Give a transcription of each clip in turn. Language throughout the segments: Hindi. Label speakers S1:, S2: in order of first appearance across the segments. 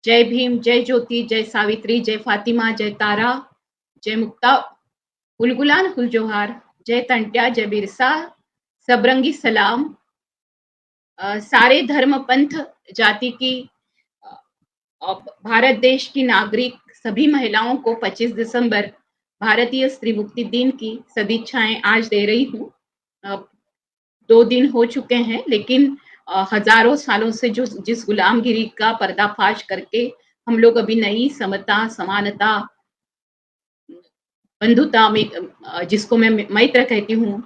S1: जय भीम, जय ज्योति, जय सावित्री, जय फातिमा, जय तारा, जय मुक्ता, गुलगुलान गुलजोहार, जय तंट्या, जय बिरसा, सबरंगी सलाम। सारे धर्म पंथ जाति की भारत देश की नागरिक सभी महिलाओं को 25 दिसंबर भारतीय स्त्री मुक्ति दिन की सदिच्छाएं आज दे रही हूँ। 2 दिन हो चुके हैं, लेकिन हजारों सालों से जो जिस गुलामगिरी का पर्दाफाश करके हम लोग अभी नई समता, समानता, बंधुता में, जिसको मैं मैत्र कहती हूँ,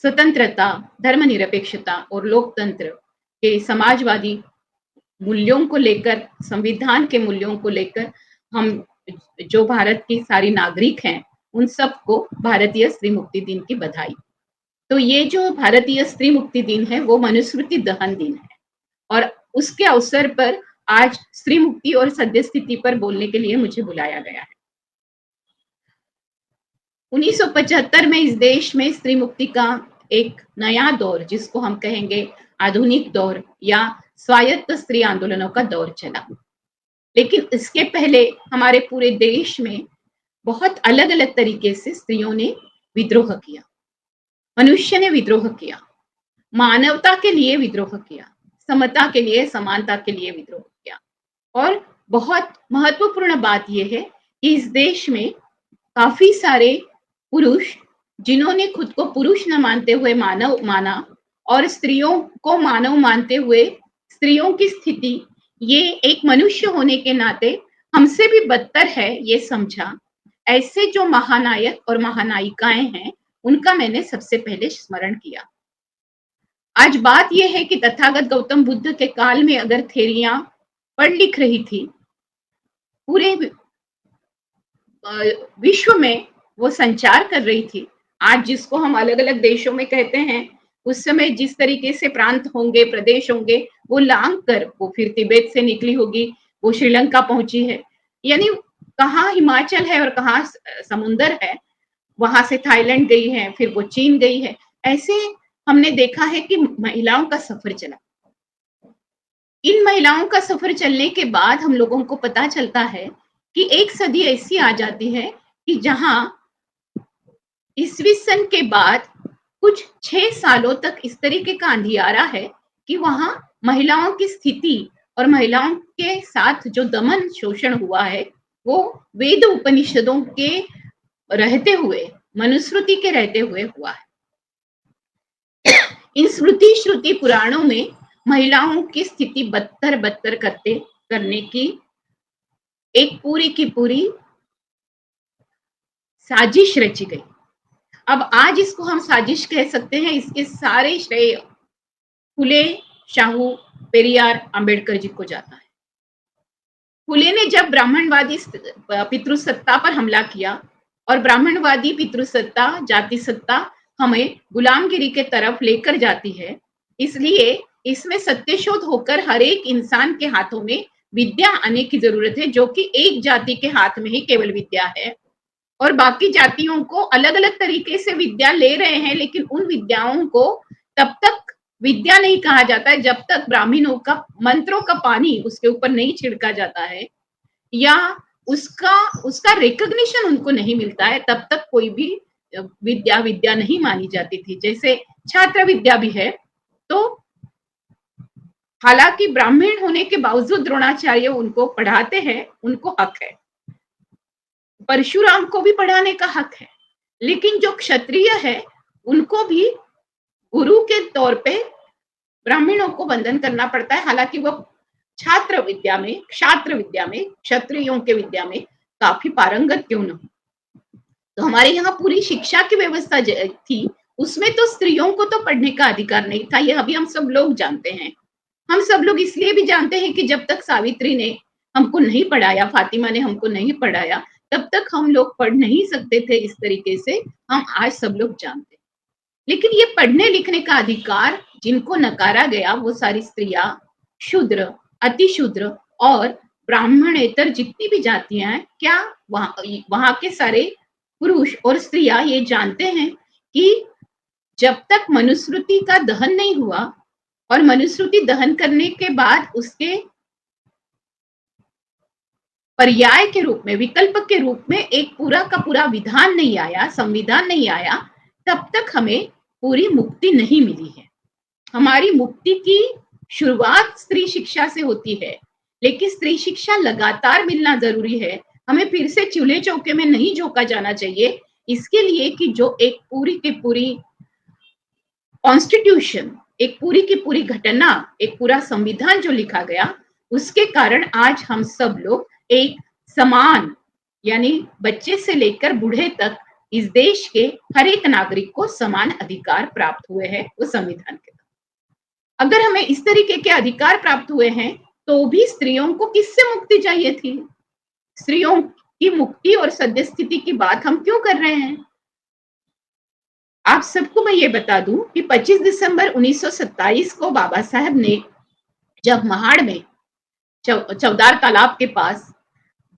S1: स्वतंत्रता, धर्मनिरपेक्षता और लोकतंत्र के समाजवादी मूल्यों को लेकर, संविधान के मूल्यों को लेकर हम जो भारत की सारी नागरिक हैं, उन सबको भारतीय स्त्री मुक्ति दिन की बधाई। तो ये जो भारतीय स्त्री मुक्ति दिन है वो मनुस्मृति दहन दिन है, और उसके अवसर पर आज स्त्री मुक्ति और सद्य स्थिति पर बोलने के लिए मुझे बुलाया गया है। 1975 में इस देश में स्त्री मुक्ति का एक नया दौर, जिसको हम कहेंगे आधुनिक दौर या स्वायत्त स्त्री आंदोलनों का दौर चला। लेकिन इसके पहले हमारे पूरे देश में बहुत अलग अलग तरीके से स्त्रियों ने विद्रोह किया, मनुष्य ने विद्रोह किया, मानवता के लिए विद्रोह किया, समता के लिए, समानता के लिए विद्रोह किया। और बहुत महत्वपूर्ण बात यह है कि इस देश में काफी सारे पुरुष, जिन्होंने खुद को पुरुष न मानते हुए मानव माना और स्त्रियों को मानव मानते हुए स्त्रियों की स्थिति ये एक मनुष्य होने के नाते हमसे भी बदतर है ये समझा, ऐसे जो महानायक और महानायिकाएं हैं उनका मैंने सबसे पहले स्मरण किया। आज बात यह है कि तथागत गौतम बुद्ध के काल में अगर थेरियां पढ़ लिख रही थी, पूरे विश्व में वो संचार कर रही थी। आज जिसको हम अलग अलग देशों में कहते हैं, उस समय जिस तरीके से प्रांत होंगे, प्रदेश होंगे, वो लांग कर वो फिर तिब्बत से निकली होगी, वो श्रीलंका पहुंची है, यानी कहाँ हिमाचल है और कहाँ समुंदर है, वहां से थाईलैंड गई है, फिर वो चीन गई है। ऐसे हमने देखा है कि महिलाओं का सफर चला। इन महिलाओं का सफर चलने के बाद हम लोगों को पता चलता है कि एक सदी ऐसी आ जाती है कि जहां ईस्वी सन के बाद कुछ 6 सालों तक इस तरीके का अंधियारा है कि वहां महिलाओं की स्थिति और महिलाओं के साथ जो दमन शोषण हुआ है वो वेद उपनिषदों के रहते हुए, मनुस्मृति के रहते हुए हुआ है। इन स्मृति श्रुति पुराणों में महिलाओं की स्थिति बदतर करने की एक पूरी की पूरी साजिश रची गई। अब आज इसको हम साजिश कह सकते हैं। इसके सारे श्रेय फुले, शाहू, पेरियार, अंबेडकर जी को जाता है। फुले ने जब ब्राह्मणवादी पितृसत्ता पर हमला किया और ब्राह्मणवादी पितृसत्ता, जाति सत्ता हमें गुलामगिरी के तरफ लेकर जाती है, इसलिए इसमें सत्यशोध होकर हर एक इंसान के हाथों में विद्या आने की जरूरत है, जो कि एक जाति के हाथ में ही केवल विद्या है और बाकी जातियों को अलग अलग तरीके से विद्या ले रहे हैं, लेकिन उन विद्याओं को तब तक विद्या नहीं कहा जाता है जब तक ब्राह्मणों का मंत्रों का पानी उसके ऊपर नहीं छिड़का जाता है या उसका रिकॉग्निशन उनको नहीं मिलता है, तब तक कोई भी विद्या नहीं मानी जाती थी। जैसे छात्र विद्या भी है, तो हालांकि ब्राह्मण होने के बावजूद द्रोणाचार्य उनको पढ़ाते हैं, उनको हक है, परशुराम को भी पढ़ाने का हक है, लेकिन जो क्षत्रिय है उनको भी गुरु के तौर पे ब्राह्मणों को वंदन करना पड़ता है, हालांकि वो छात्र विद्या में, क्षात्र विद्या में, क्षत्रियों के विद्या में काफी पारंगत क्यों न हो। तो हमारे यहाँ पूरी शिक्षा की व्यवस्था थी, उसमें तो स्त्रियों को तो पढ़ने का अधिकार नहीं था, यह अभी हम सब लोग जानते हैं। हम सब लोग इसलिए भी जानते हैं कि जब तक सावित्री ने हमको नहीं पढ़ाया, फातिमा ने हमको नहीं पढ़ाया, तब तक हम लोग पढ़ नहीं सकते थे इस तरीके से, हम आज सब लोग जानते हैं। लेकिन ये पढ़ने लिखने का अधिकार जिनको नकारा गया वो सारी स्त्रियां, शूद्र, अतिशूद्र और ब्राह्मणेतर जितनी भी जातियां हैं, क्या वहां के सारे पुरुष और स्त्रियां ये जानते हैं कि जब तक मनुस्मृति का दहन नहीं हुआ और मनुस्मृति दहन करने के बाद उसके पर्याय के रूप में, विकल्प के रूप में एक पूरा का पूरा विधान नहीं आया, संविधान नहीं आया, तब तक हमें पूरी मुक्ति नहीं मिली है। हमारी मुक्ति की शुरुआत स्त्री शिक्षा से होती है, लेकिन स्त्री शिक्षा लगातार मिलना जरूरी है। हमें फिर से चूल्हे चौके में नहीं झोंका जाना चाहिए, इसके लिए कि जो एक पूरी की पूरी कॉन्स्टिट्यूशन, एक पूरी की पूरी घटना, एक पूरा संविधान जो लिखा गया, उसके कारण आज हम सब लोग एक समान, यानी बच्चे से लेकर बूढ़े तक इस देश के हर एक नागरिक को समान अधिकार प्राप्त हुए हैं उस संविधान के। अगर हमें इस तरीके के अधिकार प्राप्त हुए हैं, तो भी स्त्रियों को किससे मुक्ति चाहिए थी? स्त्रियों की मुक्ति और सद्यस्थिति की बात हम क्यों कर रहे हैं? आप सबको मैं ये बता दूं कि 25 दिसंबर 1927 को बाबा साहब ने जब महाड़ में चौदार तालाब के पास,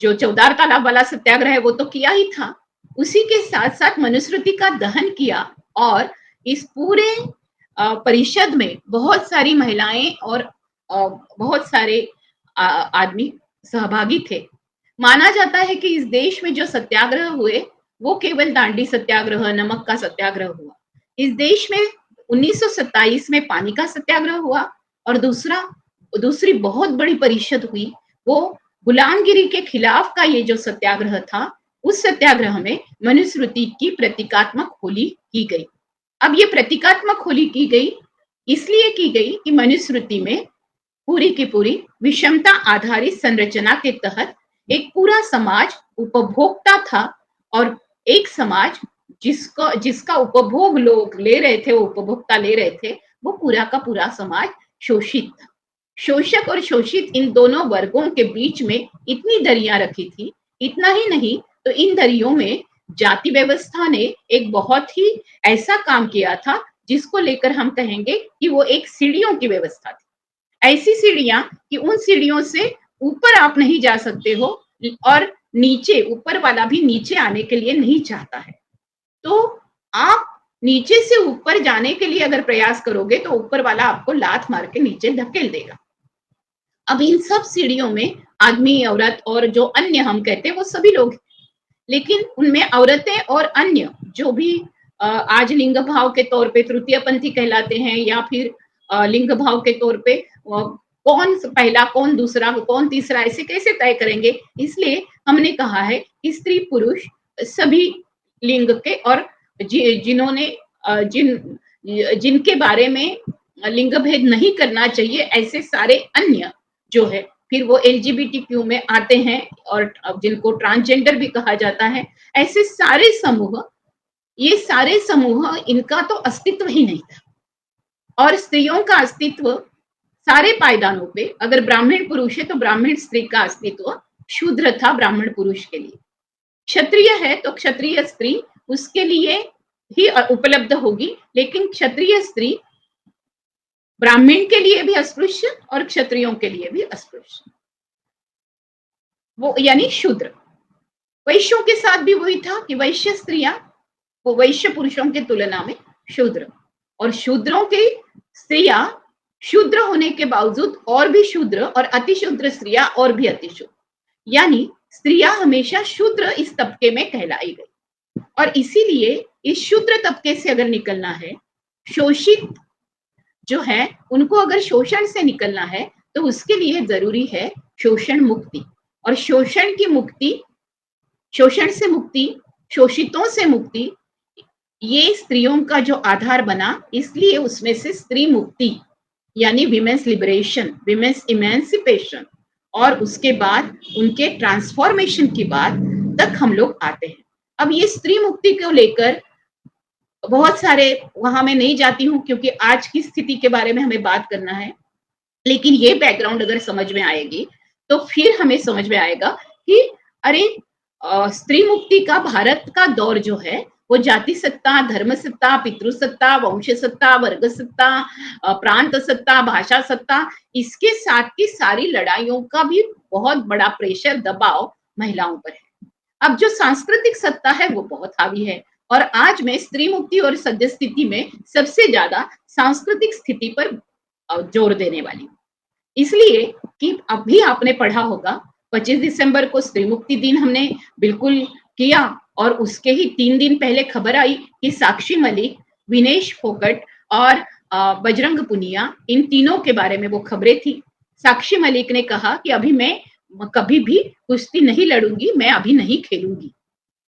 S1: जो चौदार तालाब वाला सत्याग्रह है वो तो किया ही था, उसी के साथ साथ मनुस्मृति का दहन किया और इस पूरे परिषद में बहुत सारी महिलाएं और बहुत सारे आदमी सहभागी थे। माना जाता है कि इस देश में जो सत्याग्रह हुए वो केवल दांडी सत्याग्रह, नमक का सत्याग्रह हुआ। इस देश में 1927 में पानी का सत्याग्रह हुआ और दूसरी बहुत बड़ी परिषद हुई, वो गुलामगिरी के खिलाफ का ये जो सत्याग्रह था, उस सत्याग्रह में मनुस्मृति की प्रतीकात्मक होली की गई। अब ये प्रतीकात्मक होली की गई इसलिए की गई कि मनुस्मृति में पूरी की पूरी विषमता आधारित संरचना के तहत एक पूरा समाज उपभोक्ता था और एक समाज जिसका उपभोग लोग ले रहे थे, वो उपभोक्ता ले रहे थे, वो पूरा का पूरा समाज शोषित था। शोषक और शोषित इन दोनों वर्गों के बीच में इतनी दरियां रखी थी। इतना ही नहीं तो इन दरियों में जाति व्यवस्था ने एक बहुत ही ऐसा काम किया था जिसको लेकर हम कहेंगे कि वो एक सीढ़ियों की व्यवस्था थी। ऐसी सीढ़ियां कि उन सीढ़ियों से ऊपर आप नहीं जा सकते हो और नीचे, ऊपर वाला भी नीचे आने के लिए नहीं चाहता है। तो आप नीचे से ऊपर जाने के लिए अगर प्रयास करोगे तो ऊपर वाला आपको लात मार के नीचे धकेल देगा। अब इन सब सीढ़ियों में आदमी, औरत और जो अन्य हम कहते हैं वो सभी लोग, लेकिन उनमें औरतें और अन्य जो भी आज लिंग भाव के तौर पे तृतीय पंथी कहलाते हैं या फिर लिंग भाव के तौर पे कौन पहला, कौन दूसरा, कौन तीसरा, ऐसे कैसे तय करेंगे? इसलिए हमने कहा है कि स्त्री पुरुष सभी लिंग के और जिन्होंने जिनके बारे में लिंग भेद नहीं करना चाहिए, ऐसे सारे अन्य जो है, फिर वो LGBTQ में आते हैं और जिनको ट्रांसजेंडर भी कहा जाता है, ऐसे सारे समूह, ये सारे समूह, इनका तो अस्तित्व ही नहीं था। और स्त्रियों का अस्तित्व सारे पायदानों पे, अगर ब्राह्मण पुरुष है तो ब्राह्मण स्त्री का अस्तित्व शूद्र था ब्राह्मण पुरुष के लिए। क्षत्रिय है तो क्षत्रिय स्त्री उसके लिए ही उपलब्ध होगी, लेकिन क्षत्रिय स्त्री ब्राह्मण के लिए भी अस्पृश्य और क्षत्रियों के लिए भी अस्पृश्य, वो यानी शूद्र। वैश्यों के साथ भी वही था कि वैश्य स्त्रियां वो वैश्य पुरुषों की तुलना में शूद्र, और शूद्रों की स्त्रियां शूद्र होने के बावजूद और भी शूद्र, और अतिशूद्र स्त्रियां और भी अतिशूद्र, यानी स्त्रियां हमेशा शूद्र इस तबके में कहलाई गई। और इसीलिए इस शूद्र तबके से अगर निकलना है, शोषित जो है उनको अगर शोषण से निकलना है, तो उसके लिए जरूरी है शोषण मुक्ति। और शोषण की मुक्ति, शोषण से मुक्ति, शोषितों से मुक्ति, ये स्त्रियों का जो आधार बना, इसलिए उसमें से स्त्री मुक्ति यानी विमेन्स लिबरेशन, विमेन्स इमेंसिपेशन, और उसके बाद उनके ट्रांसफॉर्मेशन की बात तक हम लोग आते हैं। अब ये स्त्री मुक्ति को लेकर बहुत सारे, वहां मैं नहीं जाती हूँ क्योंकि आज की स्थिति के बारे में हमें बात करना है, लेकिन ये बैकग्राउंड अगर समझ में आएगी तो फिर हमें समझ में आएगा कि अरे स्त्री मुक्ति का भारत का दौर जो है वो जाति सत्ता, धर्म सत्ता, पितृसत्ता, वंश सत्ता, वर्ग सत्ता, प्रांत सत्ता, भाषा सत्ता, इसके साथ की सारी लड़ाइयों का भी बहुत बड़ा प्रेशर, दबाव महिलाओं पर है। अब जो सांस्कृतिक सत्ता है वो बहुत हावी है, और आज मैं स्त्री मुक्ति और सद्य स्थिति में सबसे ज्यादा सांस्कृतिक स्थिति पर जोर देने वाली हूँ। इसलिए कि अभी आपने पढ़ा होगा 25 दिसंबर को स्त्री मुक्ति दिन हमने बिल्कुल किया, और उसके ही 3 दिन पहले खबर आई कि साक्षी मलिक, विनेश फोगट और बजरंग पुनिया, इन तीनों के बारे में वो खबरें थी। साक्षी मलिक ने कहा कि अभी मैं कभी भी कुश्ती नहीं लड़ूंगी, मैं अभी नहीं खेलूंगी,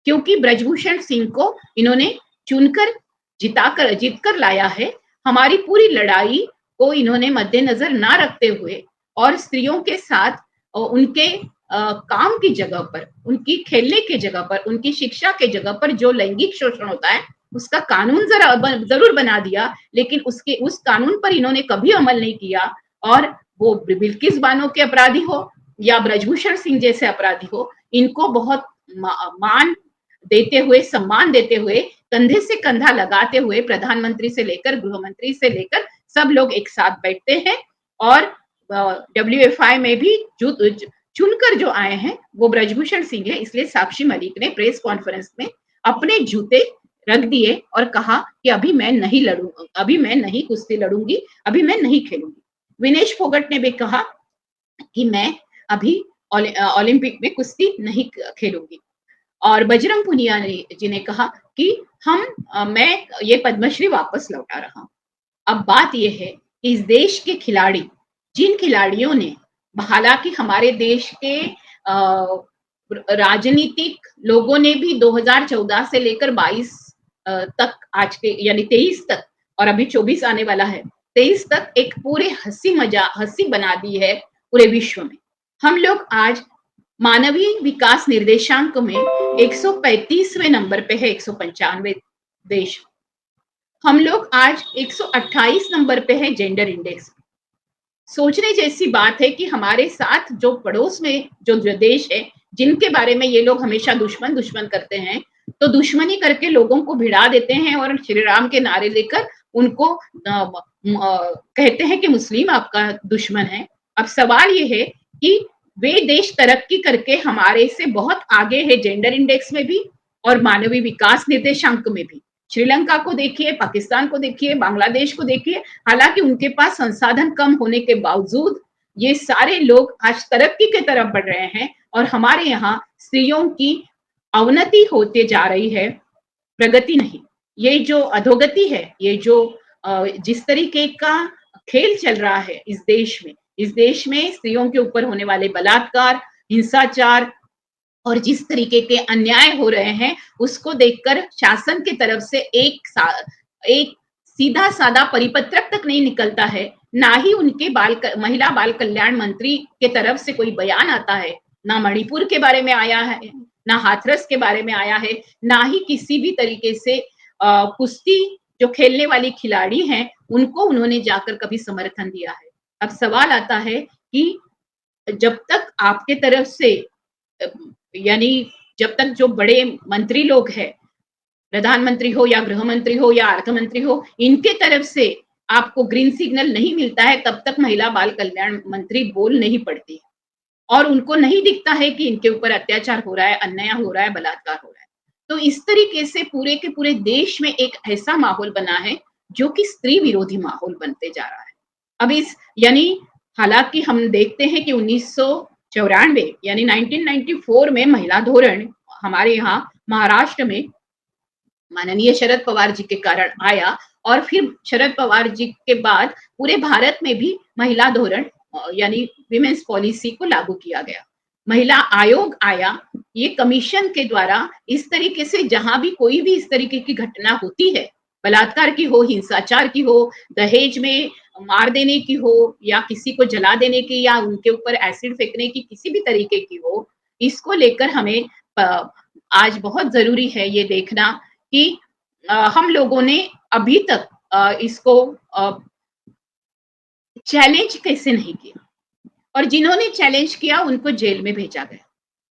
S1: क्योंकि ब्रजभूषण सिंह को इन्होंने चुनकर जीत कर लाया है। हमारी पूरी लड़ाई को इन्होंने मद्देनजर ना रखते हुए और स्त्रियों के साथ उनके काम की जगह पर, उनकी खेलने की जगह पर, उनकी शिक्षा के जगह पर जो लैंगिक शोषण होता है उसका कानून जरूर बना दिया, लेकिन उस कानून पर इन्होंने कभी अमल नहीं किया। और वो बिल्किस बानो के अपराधी हो या ब्रजभूषण सिंह जैसे अपराधी हो, इनको बहुत मान देते हुए, सम्मान देते हुए, कंधे से कंधा लगाते हुए प्रधानमंत्री से लेकर गृह मंत्री से लेकर सब लोग एक साथ बैठते हैं। और WFI में भी चुनकर जो आए हैं वो ब्रजभूषण सिंह है। इसलिए साक्षी मलिक ने प्रेस कॉन्फ्रेंस में अपने जूते रख दिए और कहा कि अभी मैं नहीं लड़ूंगा, अभी मैं नहीं कुश्ती लड़ूंगी, अभी मैं नहीं खेलूंगी। विनेश फोगट ने भी कहा कि मैं अभी ओलंपिक में कुश्ती नहीं खेलूंगी। और बजरंग पुनिया जी ने कहा कि मैं ये पद्मश्री वापस लौटा रहा हूं। अब बात यह है कि इस देश के खिलाड़ी, जिन खिलाड़ियों ने, हालांकि हमारे देश के राजनीतिक लोगों ने भी 2014 से लेकर 22 तक, आज के यानी 23 तक, और अभी 24 आने वाला है, 23 तक एक पूरे हंसी बना दी है पूरे विश्व में। हम लोग आज मानवीय विकास निर्देशांक में 135वें नंबर पे है, 195 देश। हम लोग आज 128 नंबर पे है जेंडर इंडेक्स। सोचने जैसी बात है कि हमारे साथ जो पड़ोस में जो देश है, जिनके बारे में ये लोग हमेशा दुश्मन दुश्मन करते हैं, तो दुश्मनी करके लोगों को भिड़ा देते हैं और श्री राम के नारे लेकर उनको कहते हैं कि मुस्लिम आपका दुश्मन है। अब सवाल ये है कि वे देश तरक्की करके हमारे से बहुत आगे है, जेंडर इंडेक्स में भी और मानवीय विकास निर्देशांक में भी। श्रीलंका को देखिए, पाकिस्तान को देखिए, बांग्लादेश को देखिए, हालांकि उनके पास संसाधन कम होने के बावजूद ये सारे लोग आज तरक्की की तरफ बढ़ रहे हैं, और हमारे यहाँ स्त्रियों की अवनति होते जा रही है, प्रगति नहीं। ये जो अधोगति है, ये जो जिस तरीके का खेल चल रहा है इस देश में स्त्रियों के ऊपर होने वाले बलात्कार, हिंसाचार और जिस तरीके के अन्याय हो रहे हैं, उसको देखकर शासन की तरफ से एक सीधा साधा परिपत्रक तक नहीं निकलता है, ना ही उनके महिला बाल कल्याण मंत्री के तरफ से कोई बयान आता है, ना मणिपुर के बारे में आया है, ना हाथरस के बारे में आया है, ना ही किसी भी तरीके से कुश्ती जो खेलने वाली खिलाड़ी हैं उनको उन्होंने जाकर कभी समर्थन दिया है। अब सवाल आता है कि जब तक आपके तरफ से, यानी जब तक जो बड़े मंत्री लोग हैं, प्रधानमंत्री हो या गृह मंत्री हो या अर्थ मंत्री हो, इनके तरफ से आपको ग्रीन सिग्नल नहीं मिलता है, तब तक महिला बाल कल्याण मंत्री बोल नहीं पड़ती और उनको नहीं दिखता है कि इनके ऊपर अत्याचार हो रहा है, अन्याय हो रहा है, बलात्कार हो रहा है। तो इस तरीके से पूरे के पूरे देश में एक ऐसा माहौल बना है जो कि स्त्री विरोधी माहौल बनते जा रहा है। अब यानी हालांकि हम देखते हैं कि 1994 यानी 1994 में महिला धोरण हमारे यहाँ महाराष्ट्र में माननीय शरद पवार जी के कारण आया, और फिर शरद पवार जी के बाद पूरे भारत में भी महिला धोरण यानी विमेन्स पॉलिसी को लागू किया गया। महिला आयोग आया, ये कमीशन के द्वारा इस तरीके से जहां भी कोई भी इस तरीके की घटना होती है, बलात्कार की हो, हिंसाचार की हो, दहेज में मार देने की हो, या किसी को जला देने की, या उनके ऊपर एसिड फेंकने की किसी भी तरीके की हो, इसको लेकर हमें आज बहुत जरूरी है ये देखना कि हम लोगों ने अभी तक इसको चैलेंज कैसे नहीं किया, और जिन्होंने चैलेंज किया उनको जेल में भेजा गया।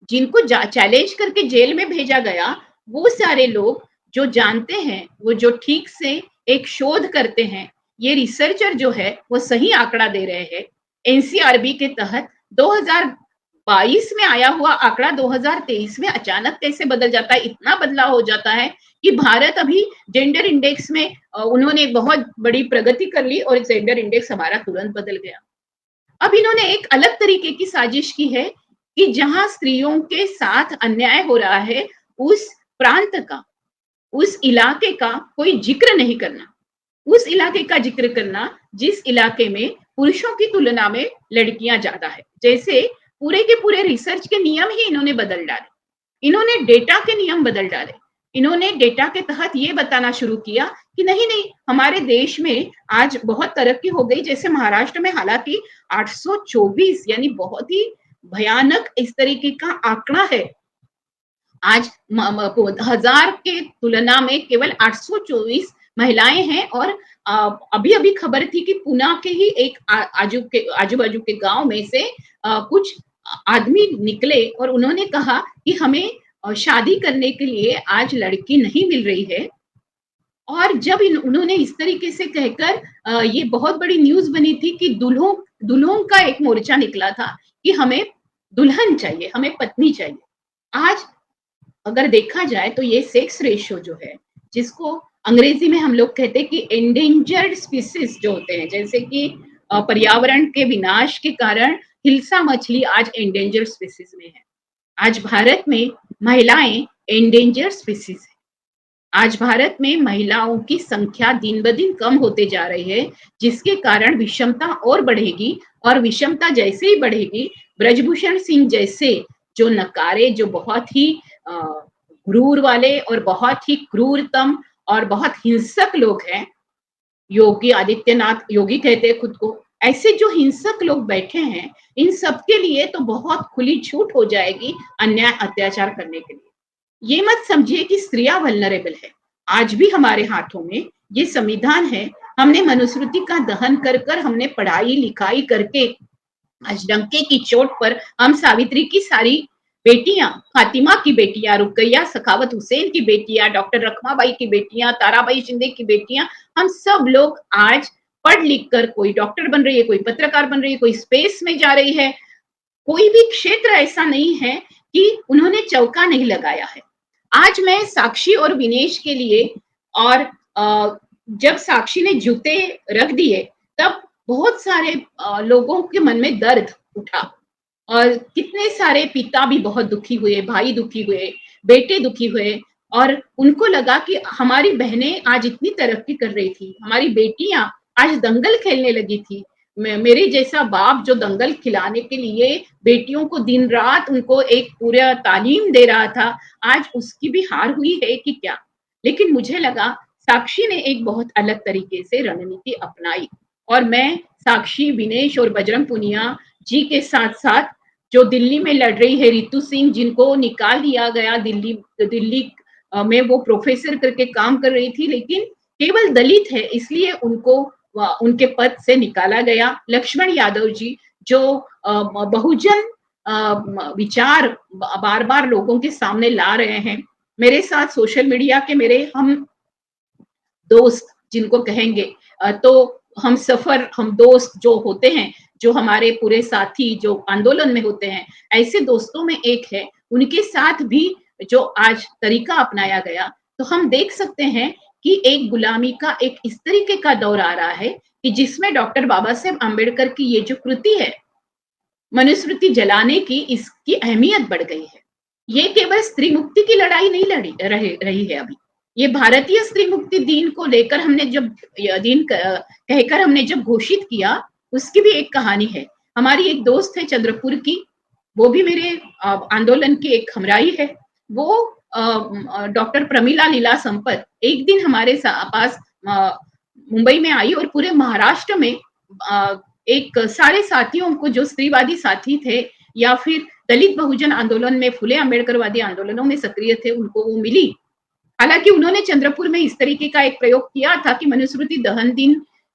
S1: जिनको चैलेंज करके जेल में भेजा गया वो सारे लोग जो जानते हैं, वो जो ठीक से एक शोध करते हैं, ये रिसर्चर जो है वो सही आंकड़ा दे रहे हैं। एनसीआरबी के तहत 2022 में आया हुआ आंकड़ा 2023 में अचानक कैसे बदल जाता है, इतना बदलाव हो जाता है कि भारत अभी जेंडर इंडेक्स में उन्होंने बहुत बड़ी प्रगति कर ली और जेंडर इंडेक्स हमारा तुरंत बदल गया। अब इन्होंने एक अलग तरीके की साजिश की है कि जहां स्त्रियों के साथ अन्याय हो रहा है, उस प्रांत का, उस इलाके का कोई जिक्र नहीं करना, उस इलाके का जिक्र करना जिस इलाके में पुरुषों की तुलना में लड़कियां ज्यादा है। जैसे पूरे के पूरे रिसर्च के नियम ही इन्होंने बदल डाले, इन्होंने डेटा के नियम बदल डाले, इन्होंने डेटा के तहत ये बताना शुरू किया कि नहीं नहीं, हमारे देश में आज बहुत तरक्की हो गई। जैसे महाराष्ट्र में हालांकि 824 यानी बहुत ही भयानक इस तरीके का आंकड़ा है। आज 1000 के तुलना में केवल 824 महिलाएं हैं। और अभी अभी खबर थी कि पुणे के ही एक आजू बाजू के गांव में से कुछ आदमी निकले और उन्होंने कहा कि हमें शादी करने के लिए आज लड़की नहीं मिल रही है। और जब उन्होंने इस तरीके से कहकर ये बहुत बड़ी न्यूज बनी थी कि दुल्हों का एक मोर्चा निकला था कि हमें दुल्हन चाहिए, हमें पत्नी चाहिए। आज अगर देखा जाए तो ये सेक्स रेशियो जो है, जिसको अंग्रेजी में हम लोग कहते हैं कि एंडेंजर्ड स्पीसीज जो होते हैं, जैसे कि पर्यावरण के विनाश के कारण हिल्सा मछली आज एंडेंजर्ड स्पीसीज में है। आज भारत में महिलाएं एंडेंजर्ड स्पीसीज है। आज भारत में महिलाओं की संख्या दिन ब दिन कम होते जा रही है, जिसके कारण विषमता और बढ़ेगी। और विषमता जैसे ही बढ़ेगी, ब्रजभूषण सिंह जैसे जो नकारे, जो बहुत ही क्रूर वाले और बहुत ही क्रूरतम और बहुत हिंसक लोग हैं, योगी आदित्यनाथ, योगी कहते हैं खुद को, ऐसे जो हिंसक लोग बैठे हैं, इन सबके लिए तो बहुत खुली छूट हो जाएगी अन्याय अत्याचार करने के लिए। ये मत समझिए कि स्त्रियां वल्नरेबल है। आज भी हमारे हाथों में ये संविधान है। हमने मनुस्मृति का दहन कर कर, हमने पढ़ाई लिखाई करके आज डंके की चोट पर हम सावित्री की सारी बेटियां, फातिमा की बेटियां, रुकैया सखावत हुसैन की बेटियां, डॉक्टर रखमाबाई की बेटियां, ताराबाई शिंदे की बेटियां, हम सब लोग आज पढ़ लिख कर कोई डॉक्टर बन रही है, कोई पत्रकार बन रही है, कोई स्पेस में जा रही है। कोई भी क्षेत्र ऐसा नहीं है कि उन्होंने चौका नहीं लगाया है। आज मैं साक्षी और विनेश के लिए, और जब साक्षी ने जूते रख दिए तब बहुत सारे लोगों के मन में दर्द उठा, और कितने सारे पिता भी बहुत दुखी हुए, भाई दुखी हुए, बेटे दुखी हुए, और उनको लगा कि हमारी बहनें आज इतनी तरक्की कर रही थी, हमारी बेटियां आज दंगल खेलने लगी थी, मेरे जैसा बाप जो दंगल खिलाने के लिए बेटियों को दिन रात उनको एक पूरा तालीम दे रहा था, आज उसकी भी हार हुई है कि क्या। लेकिन मुझे लगा साक्षी ने एक बहुत अलग तरीके से रणनीति अपनाई, और मैं साक्षी, विनेश और बजरंग पुनिया जी के साथ साथ जो दिल्ली में लड़ रही है रितु सिंह, जिनको निकाल दिया गया दिल्ली में, वो प्रोफेसर करके काम कर रही थी, लेकिन केवल दलित है इसलिए उनको उनके पद से निकाला गया। लक्ष्मण यादव जी जो बहुजन विचार बार बार लोगों के सामने ला रहे हैं, मेरे साथ सोशल मीडिया के मेरे हम दोस्त जिनको कहेंगे, तो हम सफर, हम दोस्त जो होते हैं, जो हमारे पूरे साथी जो आंदोलन में होते हैं, ऐसे दोस्तों में एक है। उनके साथ भी जो आज तरीका अपनाया गया, तो हम देख सकते हैं कि एक गुलामी का एक इस तरीके का दौर आ रहा है कि जिसमें डॉक्टर बाबा साहेब आंबेडकर की ये जो कृति है मनुस्मृति जलाने की, इसकी अहमियत बढ़ गई है। ये केवल स्त्री मुक्ति की लड़ाई नहीं रही है अभी, ये भारतीय स्त्री मुक्ति दिन को लेकर हमने जब दिन कहकर हमने जब घोषित किया, उसकी भी एक कहानी है। हमारी एक दोस्त है चंद्रपुर की, वो भी मेरे आंदोलन की एक हमराई है। वो डॉक्टर प्रमिला लीला संपत एक दिन हमारे पास मुंबई में आई और पूरे महाराष्ट्र में एक सारे साथियों को, जो स्त्रीवादी साथी थे या फिर दलित बहुजन आंदोलन में, फुले अम्बेडकरवादी आंदोलनों में सक्रिय थे, उनको वो मिली। हालांकि उन्होंने चंद्रपुर में इस तरीके का एक प्रयोग किया था कि मनुस्मृति दहन दिन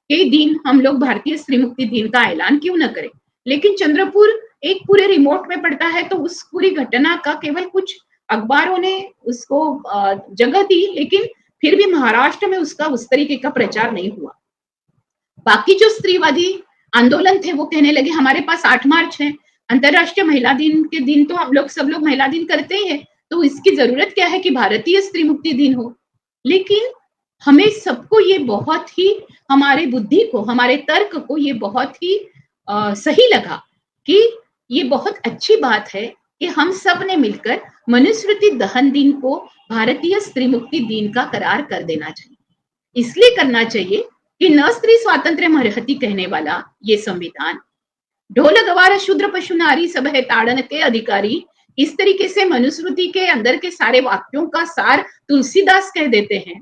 S1: के दिन हम लोग भारतीय स्त्री मुक्ति दिन का ऐलान क्यों न करें। लेकिन चंद्रपुर एक पूरे रिमोट में पड़ता है, तो उस पूरी घटना का केवल कुछ अखबारों ने उसको जगह दी, लेकिन फिर भी महाराष्ट्र में उसका उस तरीके का प्रचार नहीं हुआ। बाकी जो स्त्रीवादी आंदोलन थे वो कहने लगे हमारे पास 8 मार्च है, अंतरराष्ट्रीय महिला दिन के दिन तो हम लोग सब लोग महिला दिन करते हैं, तो इसकी जरूरत क्या है कि भारतीय स्त्री मुक्ति दिन हो। लेकिन हमें सबको ये बहुत ही, हमारे बुद्धि को, हमारे तर्क को ये बहुत ही सही लगा कि ये बहुत अच्छी बात है कि हम सब ने मिलकर मनुस्मृति दहन दिन को भारतीय स्त्री मुक्ति दिन का करार कर देना चाहिए। इसलिए करना चाहिए कि न स्त्री स्वातंत्र्य मरहती कहने वाला ये संविधान, ढोल गवार शूद्र पशु नारी सब है ताड़न के अधिकारी, इस तरीके से मनुस्मृति के अंदर के सारे वाक्यों का सार तुलसीदास कह देते हैं।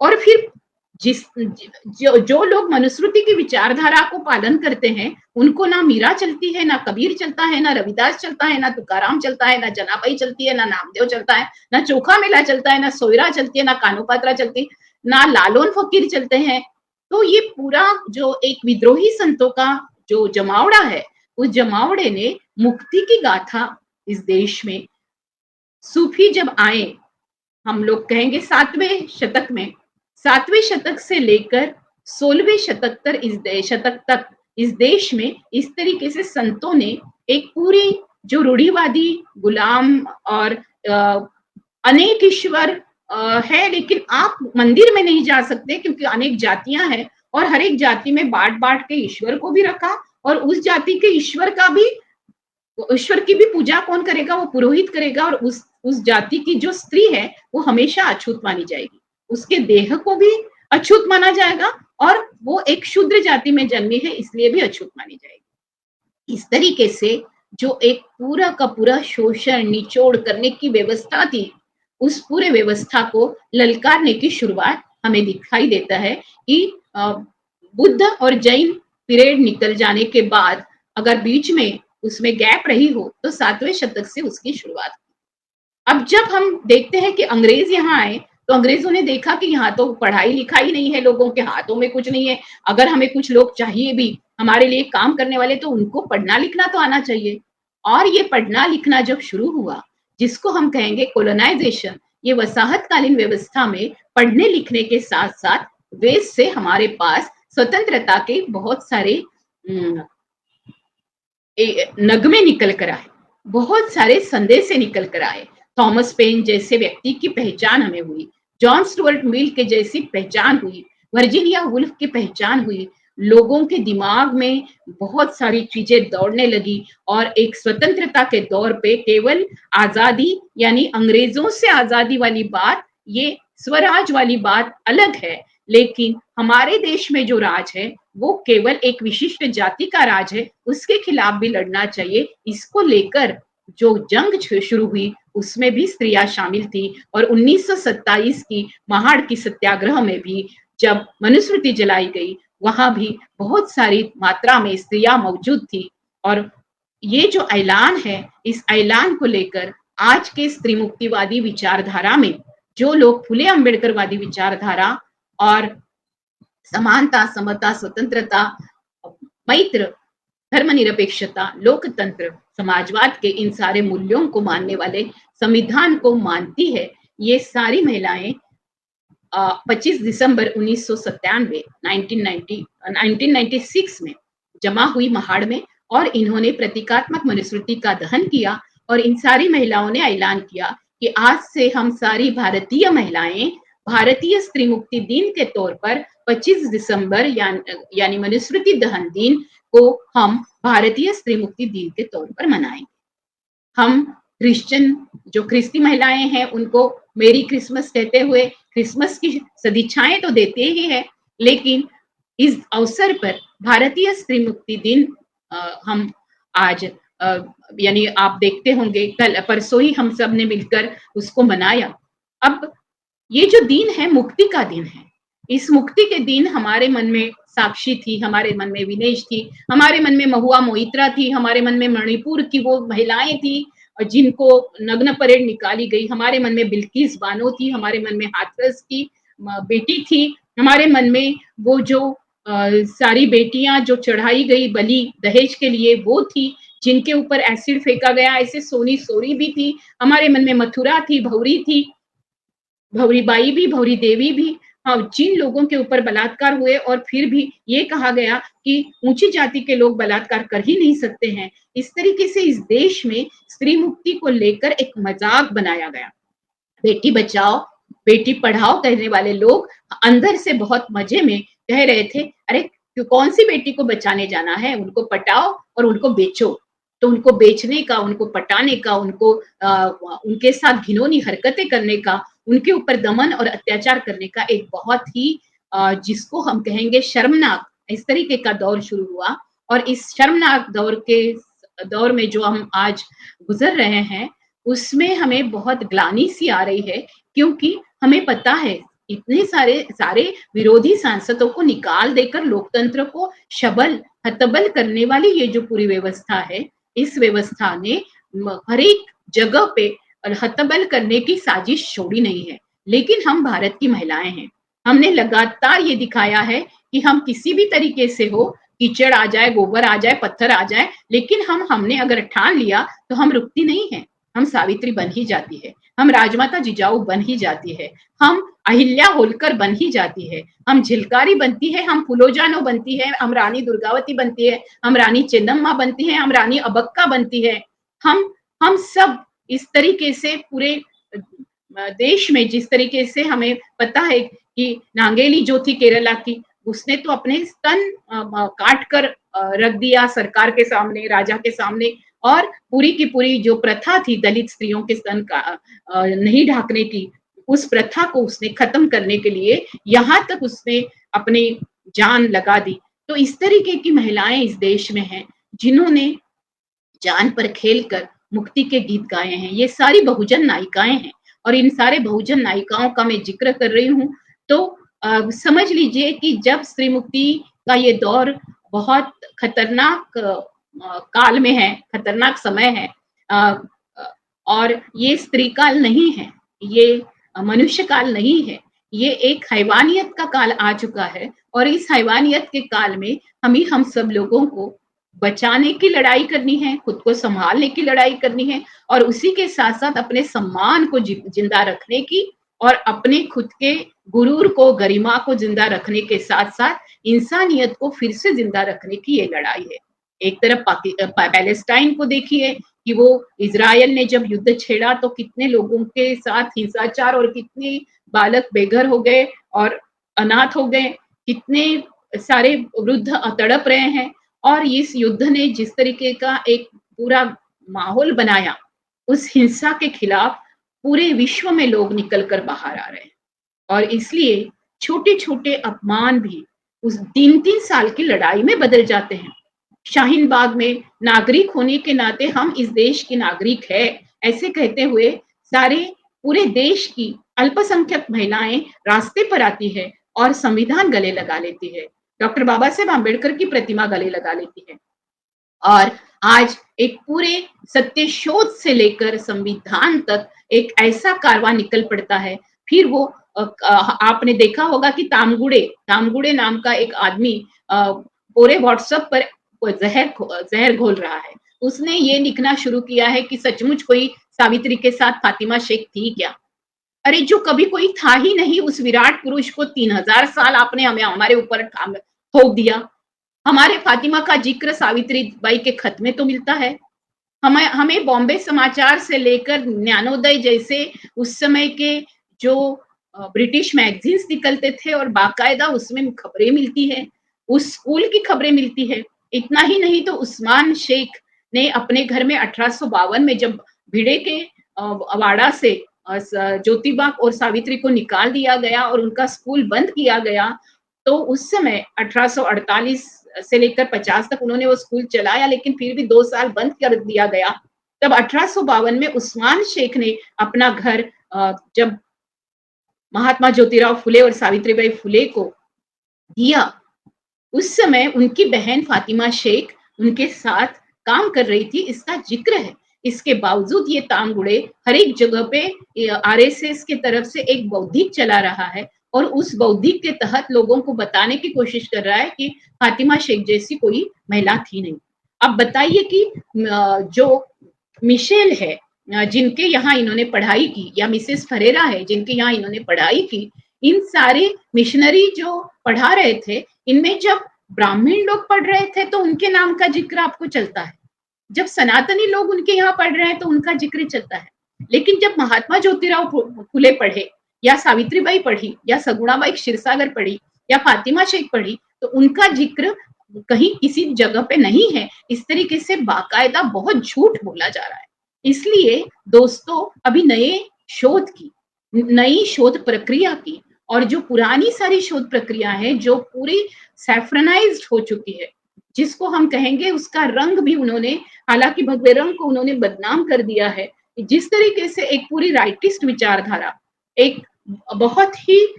S1: और फिर जो लोग मनुस्मृति की विचारधारा को पालन करते हैं, उनको ना मीरा चलती है, ना कबीर चलता है, ना रविदास चलता है, ना तुकाराम चलता है, ना जनाबाई चलती है, ना नामदेव चलता है, ना चोखा मेला चलता है, ना सोयरा चलती है, ना कानोपात्रा चलती है, ना लालोन फकीर चलते हैं। तो ये पूरा जो एक विद्रोही संतों का जो जमावड़ा है, उस जमावड़े ने मुक्ति की गाथा इस देश में, सूफी जब आए, हम लोग कहेंगे 7वें शतक में, 7वें शतक से लेकर 16वें शतक तक इस देश में इस तरीके से संतों ने एक पूरी जो रूढ़िवादी गुलाम और अनेक ईश्वर है, लेकिन आप मंदिर में नहीं जा सकते क्योंकि अनेक जातियां हैं, और हर एक जाति में बांट बांट के ईश्वर को भी रखा, और उस जाति के ईश्वर की भी पूजा कौन करेगा? वो पुरोहित करेगा, और उस जाति की जो स्त्री है वो हमेशा अछूत मानी जाएगी, उसके देह को भी अछूत माना जाएगा, और वो एक शूद्र जाति में जन्मी है इसलिए भी अछूत मानी जाएगी। इस तरीके से जो एक पूरा का पूरा शोषण निचोड़ करने की व्यवस्था थी, उस पूरे व्यवस्था को ललकारने की शुरुआत हमें दिखाई देता है कि बुद्ध और जैन पीरियड निकल जाने के बाद अगर बीच में उसमें गैप रही हो तो 7वें शतक से उसकी शुरुआत हुई। अब जब हम देखते हैं कि अंग्रेज यहाँ आए, तो अंग्रेजों ने देखा कि यहाँ तो पढ़ाई लिखाई नहीं है, लोगों के हाथों में कुछ नहीं है, अगर हमें कुछ लोग चाहिए भी हमारे लिए काम करने वाले, तो उनको पढ़ना लिखना तो आना चाहिए। और ये पढ़ना लिखना जब शुरू हुआ, जिसको हम कहेंगे कोलोनाइजेशन, ये वसाहतकालीन व्यवस्था में पढ़ने लिखने के साथ साथ वेस्ट से हमारे पास स्वतंत्रता के बहुत सारे नगमे निकल कर आए, बहुत सारे संदेश निकल कर आए। थॉमस पेन जैसे व्यक्ति की पहचान हमें हुई, जॉन स्टुअर्ट मिल के जैसी पहचान हुई, वर्जीनिया वुल्फ की पहचान हुई, लोगों के दिमाग में बहुत सारी चीजें दौड़ने लगी, और एक स्वतंत्रता के दौर पे केवल आजादी यानी अंग्रेजों से आजादी वाली बात, ये स्वराज वाली बात अलग है, लेकिन हमारे देश में जो राज है वो केवल एक विशिष्ट जाति का राज है, उसके खिलाफ भी लड़ना चाहिए। इसको लेकर जो जंग शुरू हुई उसमें भी स्त्रियां शामिल थी, और 1927 की महाड़ की सत्याग्रह में भी जब मनुस्मृति जलाई गई, वहां भी बहुत सारी मात्रा में स्त्रियां मौजूद थी। और ये जो ऐलान है, इस ऐलान को लेकर आज के स्त्री मुक्तिवादी विचारधारा में जो लोग फुले अम्बेडकरवादी विचारधारा और समानता, समता, स्वतंत्रता, मैत्र, धर्मनिरपेक्षता, लोकतंत्र, समाजवाद के इन सारे मूल्यों को मानने वाले संविधान को मानती है, ये सारी महिलाएं 25 दिसंबर 1996 में जमा हुई महाड़ में, और इन्होंने प्रतीकात्मक मनुस्मृति का दहन किया, और इन सारी महिलाओं ने ऐलान किया कि आज से हम सारी भारतीय महिलाएं भारतीय स्त्री मुक्ति दिन के तौर पर 25 दिसंबर यानी मनुस्मृति दहन दिन को हम भारतीय स्त्री मुक्ति दिन के तौर पर मनाएंगे। हम क्रिश्चियन जो ख्रिस्ती महिलाएं हैं उनको मेरी क्रिसमस कहते हुए क्रिसमस की सदिच्छाएं तो देते ही है, लेकिन इस अवसर पर भारतीय स्त्री मुक्ति दिन हम आज यानी आप देखते होंगे कल परसों ही हम सब ने मिलकर उसको मनाया। अब ये जो दिन है मुक्ति का दिन है, इस मुक्ति के दिन हमारे मन में साक्षी थी, हमारे मन में विनेश थी, हमारे मन में महुआ मोइत्रा थी, हमारे मन में मणिपुर की वो महिलाएं थी जिनको नग्न परेड निकाली गई, हमारे मन में बिल्किस बानो थी, हमारे मन में हाथरस की बेटी थी, हमारे मन में वो जो सारी बेटियां जो चढ़ाई गई बलि दहेज के लिए वो थी, जिनके ऊपर एसिड फेंका गया, ऐसे सोनी सोरी भी थी, हमारे मन में मथुरा थी, भौरी थी, भौरी बाई भी, भौरी देवी भी, हाँ, जिन लोगों के ऊपर बलात्कार हुए और फिर भी ये कहा गया कि ऊंची जाति के लोग बलात्कार कर ही नहीं सकते हैं। इस तरीके से इस देश में स्त्री मुक्ति को लेकर एक मजाक बनाया गया। बेटी बचाओ बेटी पढ़ाओ कहने वाले लोग अंदर से बहुत मजे में कह रहे थे, अरे कौन सी बेटी को बचाने जाना है, उनको पटाओ और उनको बेचो। तो उनको बेचने का, उनको पटाने का, उनके साथ घिनौनी हरकतें करने का, उनके ऊपर दमन और अत्याचार करने का एक बहुत ही जिसको हम कहेंगे शर्मनाक इस तरीके का दौर शुरू हुआ। और इस शर्मनाक दौर में जो हम आज गुजर रहे हैं, उसमें हमें बहुत ग्लानि सी आ रही है, क्योंकि हमें पता है इतने सारे विरोधी सांसदों को निकाल देकर लोकतंत्र को हतबल करने वाली ये जो पूरी व्यवस्था है, इस व्यवस्था ने हर एक जगह पे हतबल करने की साजिश छोड़ी नहीं है। लेकिन हम भारत की महिलाएं हैं, हमने लगातार ये दिखाया है कि हम किसी भी तरीके से हो, कीचड़ आ जाए, गोबर आ जाए, पत्थर आ जाए, लेकिन हमने अगर ठान लिया तो हम रुकती नहीं है। हम सावित्री बन ही जाती है, हम राजमाता जिजाऊ बन ही जाती है, हम अहिल्या होलकर बन ही जाती है, हम झिलकारी बनती है, हम फुलोजानो बनती है, हम रानी दुर्गावती बनती है, हम रानी चेन्नम्मा बनती है, हम रानी अबक्का बनती है। हम सब इस तरीके से पूरे देश में जिस तरीके से हमें पता है कि नांगेली जो थी केरला की, उसने तो अपने स्तन काट कर रख दिया सरकार के सामने, राजा के सामने, और पूरी की पूरी जो प्रथा थी दलित स्त्रियों के स्तन का नहीं ढाकने की, उस प्रथा को उसने खत्म करने के लिए यहाँ तक उसने अपनी जान लगा दी। तो इस तरीके की महिलाएं इस देश में हैं, जिन्होंने जान पर खेलकर मुक्ति के गीत गाए हैं। ये सारी बहुजन नायिकाएं हैं, और इन सारे बहुजन नायिकाओं का मैं जिक्र कर रही हूँ। तो समझ लीजिए कि जब स्त्री मुक्ति का ये दौर बहुत खतरनाक काल में है, खतरनाक समय है, और ये स्त्री काल नहीं है, ये मनुष्य काल नहीं है, ये एक हैवानियत का काल आ चुका है। और इस हैवानियत के काल में हम सब लोगों को बचाने की लड़ाई करनी है, खुद को संभालने की लड़ाई करनी है, और उसी के साथ साथ अपने सम्मान को जिंदा रखने की, और अपने खुद के गुरूर को, गरिमा को जिंदा रखने के साथ साथ इंसानियत को फिर से जिंदा रखने की ये लड़ाई है। एक तरफ पैलेस्टाइन को देखिए कि वो इजराइल ने जब युद्ध छेड़ा तो कितने लोगों के साथ हिंसाचार, और कितने बालक बेघर हो गए और अनाथ हो गए, कितने सारे वृद्ध तड़प रहे हैं। और इस युद्ध ने जिस तरीके का एक पूरा माहौल बनाया, उस हिंसा के खिलाफ पूरे विश्व में लोग निकल कर बाहर आ रहे हैं। और इसलिए छोटे-छोटे अपमान भी उस 3-3 साल की लड़ाई में बदल जाते हैं। शाहीन बाग में नागरिक होने के नाते हम इस देश के नागरिक है, ऐसे कहते हुए सारे पूरे देश की अल्पसंख्यक महिलाएं रास्ते पर आती है और संविधान गले लगा लेती है, डॉक्टर बाबा साहेब आंबेडकर की प्रतिमा गले लगा लेती है। और आज एक पूरे सत्यशोध से लेकर संविधान तक एक ऐसा कारवां निकल पड़ता है। फिर वो आपने देखा होगा कि तामगुड़े नाम का एक आदमी पूरे व्हाट्सएप पर जहर घोल रहा है। उसने ये लिखना शुरू किया है कि सचमुच कोई सावित्री के साथ फातिमा शेख थी क्या? अरे जो कभी कोई था ही नहीं, उस विराट पुरुष को 3000 साल आपने हमारे ऊपर थोप दिया। हमारे फातिमा का जिक्र सावित्री बाई के खत में तो मिलता है। हमें बॉम्बे समाचार से लेकर ज्ञानोदय जैसे उस समय के जो ब्रिटिश मैगजीन्स निकलते थे और बाकायदा उसमें खबरें मिलती है, उस स्कूल की खबरें मिलती है। इतना ही नहीं तो उस्मान शेख ने अपने घर में 1852 में जब भिड़े के वाड़ा से ज्योतिबा और सावित्री को निकाल दिया गया और उनका स्कूल बंद किया गया, तो उस समय 1848 से लेकर 50 तक उन्होंने वो स्कूल चलाया, लेकिन फिर भी 2 साल बंद कर दिया गया। तब 1852 में उस्मान शेख ने अपना घर जब महात्मा ज्योतिराव फुले और सावित्रीबाई फुले को दिया, उस समय उनकी बहन फातिमा शेख उनके साथ काम कर रही थी, इसका जिक्र है। इसके बावजूद ये तामगुड़े हर एक जगह पे आरएसएस के तरफ से एक बौद्धिक चला रहा है, और उस बौद्धिक के तहत लोगों को बताने की कोशिश कर रहा है कि फातिमा शेख जैसी कोई महिला थी नहीं। अब बताइए कि जो मिशेल है, जिनके यहाँ इन्होंने पढ़ाई की, या मिसेस फरेरा है जिनके यहाँ इन्होंने पढ़ाई की, इन सारे मिशनरी जो पढ़ा रहे थे, इनमें जब ब्राह्मण लोग पढ़ रहे थे तो उनके नाम का जिक्र आपको चलता है, जब सनातनी लोग उनके यहाँ पढ़ रहे हैं तो उनका जिक्र चलता है। लेकिन जब महात्मा ज्योतिराव फुले पढ़े, या सावित्रीबाई पढ़ी, या सगुणाबाई क्षीरसागर पढ़ी, या फातिमा शेख पढ़ी, तो उनका जिक्र कहीं किसी जगह पे नहीं है, इस तरीके से बाकायदा बहुत झूठ बोला जा रहा है। इसलिए दोस्तों, अभी नई शोध प्रक्रिया की और जो पुरानी सारी शोध प्रक्रिया है, जो पूरी सैफ्रनाइज्ड हो चुकी है, जिसको हम कहेंगे उसका रंग भी उन्होंने, हालांकि भगवे रंग को उन्होंने बदनाम कर दिया है। जिस तरीके से एक पूरी राइटिस्ट विचारधारा, एक बहुत ही,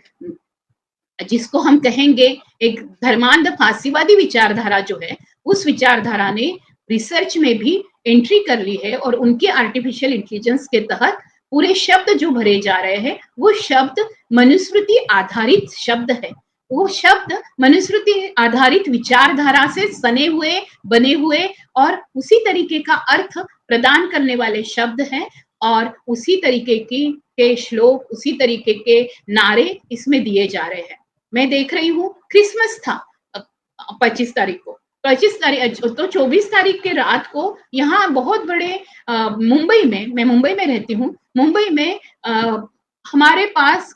S1: जिसको हम कहेंगे एक धर्मांध फांसीवादी विचारधारा जो है, उस विचारधारा ने रिसर्च में भी एंट्री कर ली है और उनके आर्टिफिशियल इंटेलिजेंस के तहत पूरे शब्द जो भरे जा रहे हैं, वो शब्द मनुस्मृति आधारित शब्द है। वो शब्द मनुस्मृति आधारित विचारधारा से सने हुए, बने हुए और उसी तरीके का अर्थ प्रदान करने वाले शब्द हैं और उसी तरीके के श्लोक, उसी तरीके के नारे इसमें दिए जा रहे हैं। मैं देख रही हूँ क्रिसमस था 25 तारीख को, 25 तारीख तो 24 तारीख के रात को यहाँ बहुत बड़े मुंबई में, मैं मुंबई में रहती हूँ, मुंबई में हमारे पास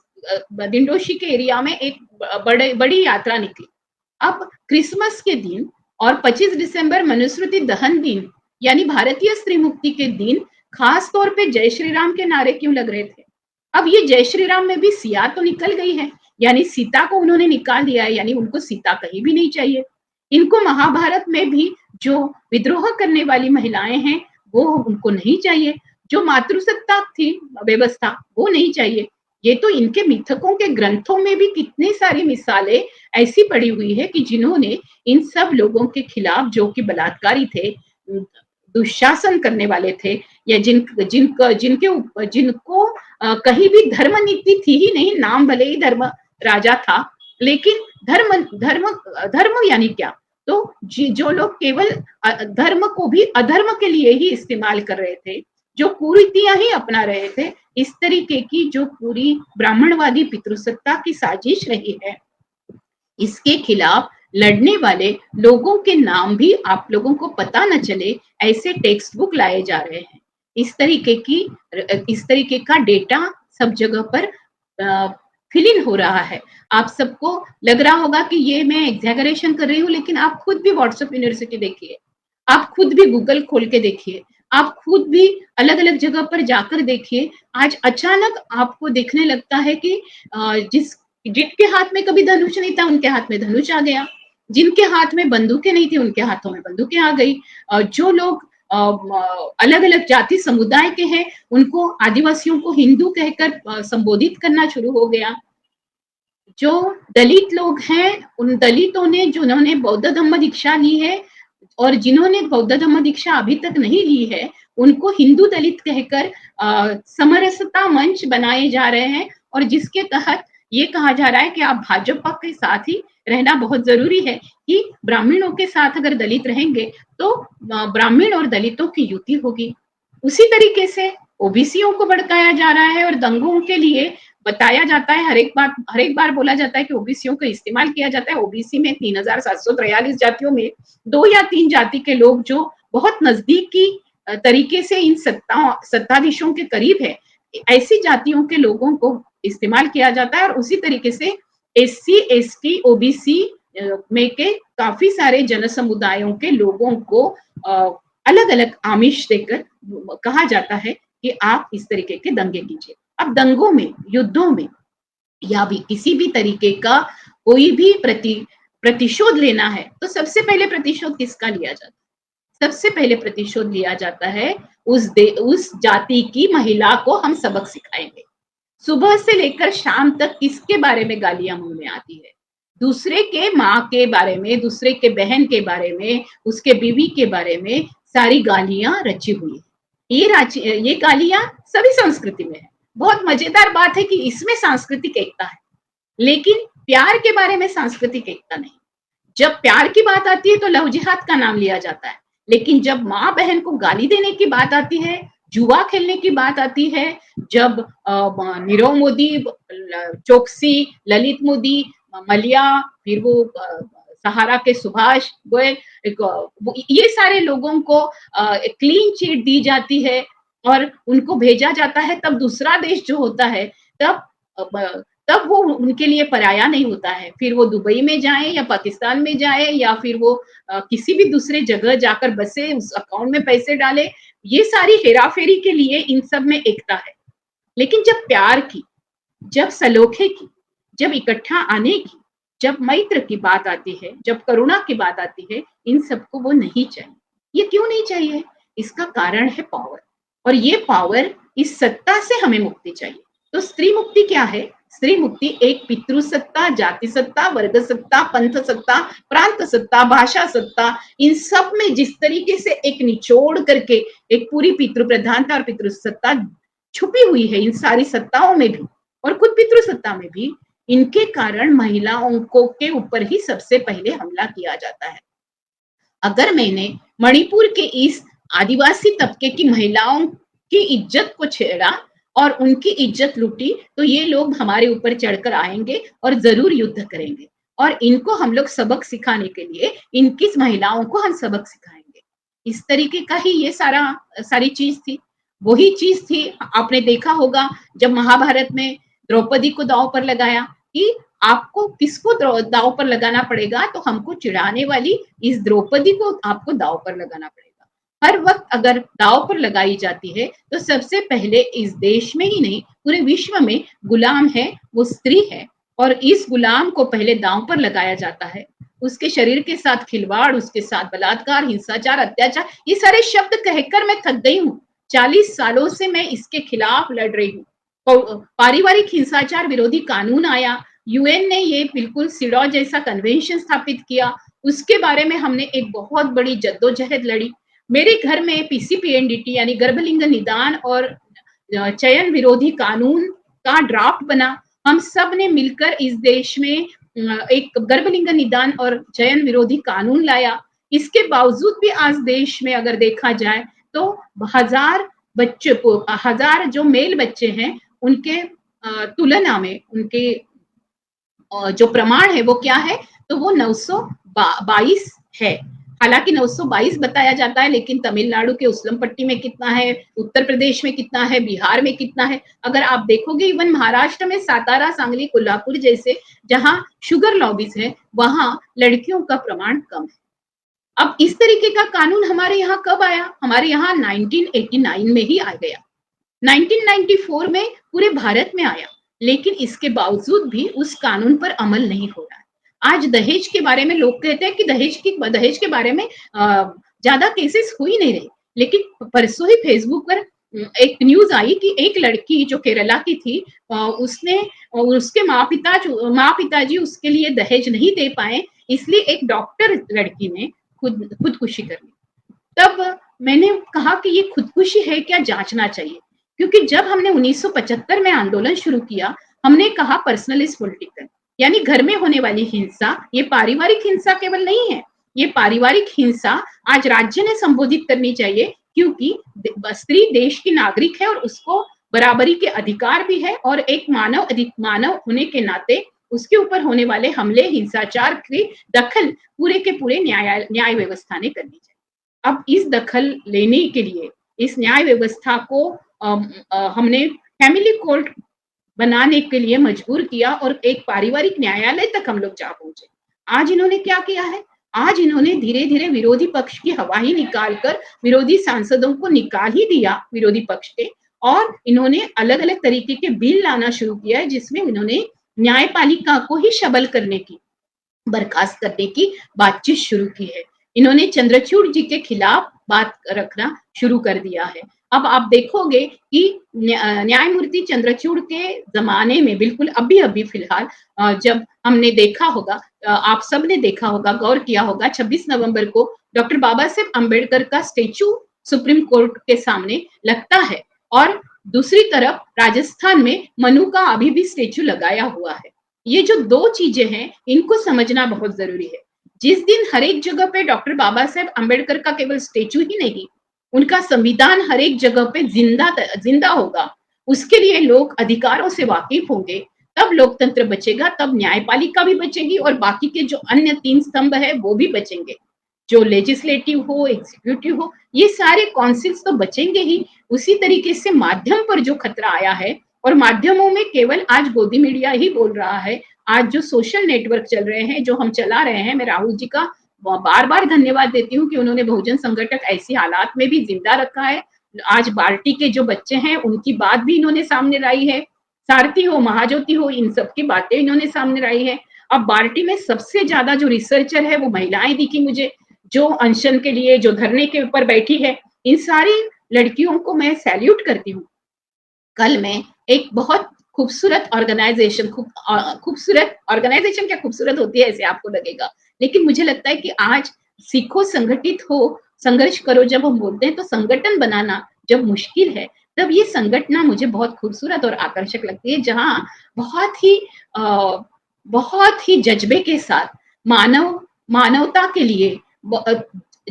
S1: दिंडोशी के एरिया में एक बड़ी यात्रा निकली। अब क्रिसमस के दिन और 25 दिसंबर मनुस्मृति दहन दिन, यानी भारतीय स्त्री मुक्ति के दिन, खास तौर पे जय श्री राम के नारे क्यों लग रहे थे? अब ये जय श्री राम में भी सिया तो निकल गई है, यानी सीता को उन्होंने निकाल दिया है, यानी उनको सीता कहीं भी नहीं चाहिए। इनको महाभारत में भी जो विद्रोह करने वाली महिलाएं हैं, वो उनको नहीं चाहिए। जो मातृसत्ता थी व्यवस्था, वो नहीं चाहिए। ये तो इनके मिथकों के ग्रंथों में भी कितनी सारी मिसालें ऐसी पड़ी हुई है कि जिन्होंने इन सब लोगों के खिलाफ, जो कि बलात्कारी थे, दुशासन करने वाले थे, या जिनको कहीं भी धर्म नीति थी ही नहीं, नाम भले ही धर्म राजा था, लेकिन धर्म यानी क्या? तो जो लोग केवल धर्म को भी अधर्म के लिए ही इस्तेमाल कर रहे थे, जो कुरीतियां ही अपना रहे थे, इस तरीके की जो पूरी ब्राह्मणवादी पितृसत्ता की साजिश रही है, इसके खिलाफ लड़ने वाले लोगों के नाम भी आप लोगों को पता न चले, ऐसे टेक्स्ट बुक लाए जा रहे हैं। इस तरीके का डेटा सब जगह पर फिल इन हो रहा है। आप सबको लग रहा होगा कि ये मैं एग्जैगरेशन कर रही हूँ, लेकिन आप खुद भी व्हाट्सएप यूनिवर्सिटी देखिए, आप खुद भी गूगल खोल के देखिए, आप खुद भी अलग अलग जगह पर जाकर देखिए। आज अचानक आपको देखने लगता है कि जिनके हाथ में कभी धनुष नहीं था, उनके हाथ में धनुष आ गया। जिनके हाथ में बंदूकें नहीं थी, उनके हाथों में बंदूकें आ गई। जो लोग अलग अलग जाति समुदाय के हैं, उनको, आदिवासियों को हिंदू कहकर संबोधित करना शुरू हो गया। जो दलित लोग हैं, उन दलितों ने, जिन्होंने बौद्ध धम्म दीक्षा ली है और जिन्होंने बौद्ध धम्म दीक्षा अभी तक नहीं ली है, उनको हिंदू दलित कहकर समरसता मंच बनाए जा रहे हैं और जिसके तहत ये कहा जा रहा है कि आप भाजपा के साथ ही रहना बहुत जरूरी है, कि ब्राह्मणों के साथ अगर दलित रहेंगे तो ब्राह्मण और दलितों की युति होगी। उसी तरीके से ओबीसीओं को भड़काया जा रहा है और दंगों के लिए बताया जाता है, हर एक बार बोला जाता है कि ओबीसीओं का इस्तेमाल किया जाता है। ओबीसी में 3743 जातियों में 2 या 3 जाति के लोग जो बहुत नजदीकी तरीके से इन सत्ताधीशों के करीब है, ऐसी जातियों के लोगों को इस्तेमाल किया जाता है और उसी तरीके से एससी, एसटी, ओबीसी में के काफी सारे जन समुदायों के लोगों को अलग अलग आमिष देकर कहा जाता है कि आप इस तरीके के दंगे कीजिए। अब दंगों में, युद्धों में या भी किसी भी तरीके का कोई भी प्रतिशोध लेना है, तो सबसे पहले प्रतिशोध किसका लिया जाता है? सबसे पहले प्रतिशोध लिया जाता है उस जाति की महिला को हम सबक सिखाएंगे। सुबह से लेकर शाम तक किसके बारे में गालियां मुंह में आती है? दूसरे के माँ के बारे में, दूसरे के बहन के बारे में, उसके बीवी के बारे में सारी गालियां रची हुई है। ये गालियां सभी संस्कृति में है। बहुत मजेदार बात है कि इसमें सांस्कृतिक एकता है, लेकिन प्यार के बारे में सांस्कृतिक एकता नहीं। जब प्यार की बात आती है तो लव जिहाद का नाम लिया जाता है, लेकिन जब माँ बहन को गाली देने की बात आती है, जुआ खेलने की बात आती है, जब नीरव मोदी, चोकसी, ललित मोदी, मलिया, फिर वो सहारा के सुभाष गोयल, ये सारे लोगों को क्लीन चिट दी जाती है और उनको भेजा जाता है, तब दूसरा देश जो होता है, तब तब वो उनके लिए पराया नहीं होता है। फिर वो दुबई में जाए या पाकिस्तान में जाए या फिर वो किसी भी दूसरे जगह जाकर बसे, उस अकाउंट में पैसे डाले, ये सारी हेरा-फेरी के लिए इन सब में एकता है। लेकिन जब प्यार की, जब सलोखे की, जब इकट्ठा आने की, जब मैत्र की बात आती है, जब करुणा की बात आती है, इन सबको वो नहीं चाहिए। ये क्यों नहीं चाहिए? इसका कारण है पावर, और ये पावर, इस सत्ता से हमें मुक्ति चाहिए। तो स्त्री मुक्ति क्या है? स्त्री मुक्ति एक पितृ सत्ता, जाति सत्ता, वर्ग सत्ता, पंथ सत्ता, प्रांत सत्ता, भाषा सत्ता, इन सब में जिस तरीके से एक निचोड़ करके एक पूरी पितृ प्रधानता और पितृ सत्ता छुपी हुई है इन सारी सत्ताओं में भी, और खुद पितृ सत्ता में भी, इनके कारण महिलाओं को के ऊपर ही सबसे पहले हमला किया जाता है। अगर मैंने मणिपुर के इस आदिवासी तबके की महिलाओं की इज्जत को छेड़ा और उनकी इज्जत लूटी, तो ये लोग हमारे ऊपर चढ़कर आएंगे और जरूर युद्ध करेंगे, और इनको हम लोग सबक सिखाने के लिए इनकी महिलाओं को हम सबक सिखाएंगे। इस तरीके का ही ये सारी चीज थी। वही चीज थी, आपने देखा होगा जब महाभारत में द्रौपदी को दांव पर लगाया कि आपको किसको दांव पर लगाना पड़ेगा, तो हमको चिढ़ाने वाली इस द्रौपदी को आपको दांव पर लगाना पड़ेगा। हर वक्त अगर दांव पर लगाई जाती है तो सबसे पहले इस देश में ही नहीं पूरे विश्व में गुलाम है वो स्त्री है, और इस गुलाम को पहले दांव पर लगाया जाता है। उसके शरीर के साथ खिलवाड़, उसके साथ बलात्कार, हिंसाचार, अत्याचार, ये सारे शब्द कहकर मैं थक गई हूँ। 40 सालों से मैं इसके खिलाफ लड़ रही हूँ। पारिवारिक हिंसाचार विरोधी कानून आया, यूएन ने ये बिल्कुल सिडॉ जैसा कन्वेंशन स्थापित किया, उसके बारे में हमने एक बहुत बड़ी जद्दोजहद लड़ी। मेरे घर में पीसीपीएनडीटी यानी गर्भलिंग निदान और चयन विरोधी कानून का ड्राफ्ट बना। हम सब ने मिलकर इस देश में एक गर्भलिंग निदान और चयन विरोधी कानून लाया। इसके बावजूद भी आज देश में अगर देखा जाए तो हजार जो मेल बच्चे हैं उनके तुलना में उनके जो प्रमाण है वो क्या है, तो वो 922 है। हालांकि 922 बताया जाता है, लेकिन तमिलनाडु के उस्लमपट्टी में कितना है, उत्तर प्रदेश में कितना है, बिहार में कितना है, अगर आप देखोगे इवन महाराष्ट्र में सातारा, सांगली, कोल्हापुर जैसे जहां शुगर लॉबीज है, वहां लड़कियों का प्रमाण कम है। अब इस तरीके का कानून हमारे यहाँ कब आया? हमारे यहाँ 1989 में ही आ गया। 1994 में पूरे भारत में आया, लेकिन इसके बावजूद भी उस कानून पर अमल नहीं हो रहा है। आज दहेज के बारे में लोग कहते हैं कि दहेज के बारे में ज्यादा केसेस हो ही नहीं रहे, लेकिन परसों ही फेसबुक पर एक न्यूज आई कि एक लड़की जो केरला की थी, उसके माँ पिताजी उसके लिए दहेज नहीं दे पाए, इसलिए एक डॉक्टर लड़की ने खुदकुशी कर ली। तब मैंने कहा कि ये खुदकुशी है क्या, जांचना चाहिए। क्योंकि जब हमने 1975 में आंदोलन शुरू किया, हमने कहा पर्सनल इज पॉलिटिकल, यानी घर में होने वाली हिंसा, ये पारिवारिक हिंसा केवल नहीं है, ये पारिवारिक हिंसा आज राज्य ने संबोधित करनी चाहिए, क्योंकि स्त्री देश की नागरिक है और उसको बराबरी के अधिकार भी है, और एक मानव होने के नाते उसके ऊपर होने वाले हमले, हिंसाचार की दखल पूरे के पूरे न्याय व्यवस्था ने करनी चाहिए। अब इस दखल लेने के लिए इस न्याय व्यवस्था को हमने फैमिली कोर्ट बनाने के लिए मजबूर किया, और एक पारिवारिक न्यायालय तक हम लोग जा पहुंचे। आज इन्होंने क्या किया है? आज इन्होंने धीरे धीरे विरोधी पक्ष की हवा ही निकालकर विरोधी सांसदों को निकाल ही दिया विरोधी पक्ष के, और इन्होंने अलग अलग तरीके के बिल लाना शुरू किया है, जिसमें इन्होंने न्यायपालिका को ही शबल करने की, बर्खास्त करने की बातचीत शुरू की है। इन्होंने चंद्रचूड़ जी के खिलाफ बात रखना शुरू कर दिया है। अब आप देखोगे कि न्यायमूर्ति चंद्रचूड़ के जमाने में, बिल्कुल अभी फिलहाल जब हमने देखा होगा, आप सब ने देखा होगा, गौर किया होगा, 26 नवंबर को डॉक्टर बाबा साहेब अम्बेडकर का स्टेचू सुप्रीम कोर्ट के सामने लगता है, और दूसरी तरफ राजस्थान में मनु का अभी भी स्टेचू लगाया हुआ है। ये जो दो चीजें हैं, इनको समझना बहुत जरूरी है। जिस दिन हर एक जगह पे डॉक्टर बाबा साहेब अम्बेडकर का केवल स्टेचू ही नहीं, उनका संविधान हर एक जगह पे जिंदा होगा, उसके लिए लोग अधिकारों से वाकिफ होंगे, तब लोकतंत्र बचेगा, तब न्यायपालिका भी बचेगी, और बाकी के जो अन्य 3 स्तंभ है वो भी बचेंगे। जो लेजिस्लेटिव हो, एग्जीक्यूटिव हो, ये सारे काउंसिल्स तो बचेंगे ही। उसी तरीके से माध्यम पर जो खतरा आया है, और माध्यमों में केवल आज गोदी मीडिया ही बोल रहा है। आज जो सोशल नेटवर्क चल रहे हैं, जो हम चला रहे हैं, मैं राहुल जी का बार-बार धन्यवाद देती हूँ कि उन्होंने बहुजन संगठक ऐसी हालात में भी जिंदा रखा है। आज बाल्टी के जो बच्चे हैं, उनकी बात भी इन्होंने सामने लाई है। सारथी हो, महाज्योति हो, इन सब की बातें इन्होंने सामने लाई है। अब बाल्टी में सबसे ज्यादा जो रिसर्चर है वो महिलाएं दिखी मुझे, जो अनशन के लिए, जो धरने के ऊपर बैठी है। इन सारी लड़कियों को मैं सैल्यूट करती हूँ। कल मैं एक बहुत खूबसूरत ऑर्गेनाइजेशन, खूबसूरत ऑर्गेनाइजेशन क्या खूबसूरत होती है ऐसे आपको लगेगा, लेकिन मुझे लगता है कि आज सीखो, संगठित हो, संघर्ष करो जब हम बोलते हैं, तो संगठन बनाना जब मुश्किल है, तब ये संगठना मुझे बहुत खूबसूरत और आकर्षक लगती है, जहाँ बहुत ही बहुत ही जज्बे के साथ मानवता के लिए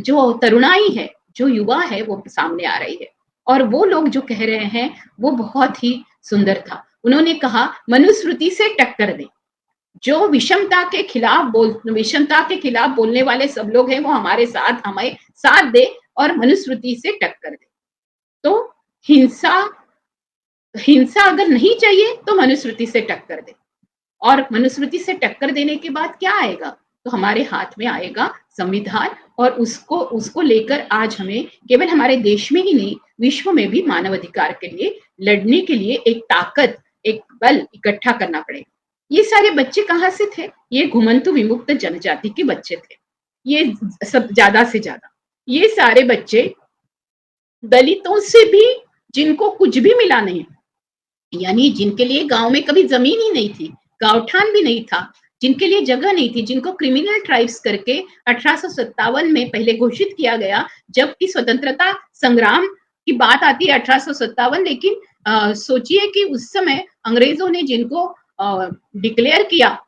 S1: जो तरुणाई है, जो युवा है, वो सामने आ रही है। और वो लोग जो कह रहे हैं वो बहुत ही सुंदर था। उन्होंने कहा मनुस्मृति से टक्कर दे, जो विषमता के खिलाफ बोलने वाले सब लोग हैं, वो हमें साथ दे और मनुस्मृति से टक्कर दे। तो हिंसा हिंसा अगर नहीं चाहिए तो मनुस्मृति से टक्कर दे, और मनुस्मृति से टक्कर देने के बाद क्या आएगा, तो हमारे हाथ में आएगा संविधान, और उसको लेकर आज हमें केवल हमारे देश में ही नहीं, विश्व में भी मानव अधिकार के लिए लड़ने के लिए एक ताकत, एक बल इकट्ठा करना पड़ेगा। ये सारे बच्चे कहाँ से थे? ये घुमंतु विमुक्त जनजाति के बच्चे थे, ये सब ज्यादा से ज्यादा। ये सारे बच्चे दलितों से भी, जिनको कुछ भी मिला नहीं, यानी जिनके लिए गांव में कभी जमीन ही नहीं थी, गांवठान भी नहीं था, जिनके लिए जगह नहीं थी, जिनको क्रिमिनल ट्राइब्स करके 1857 में पहले घोषित किया गया, जबकि स्वतंत्रता संग्राम की बात आती है 1857, लेकिन सोचिए कि उस समय अंग्रेजों ने जिनको डिक्लेयर किया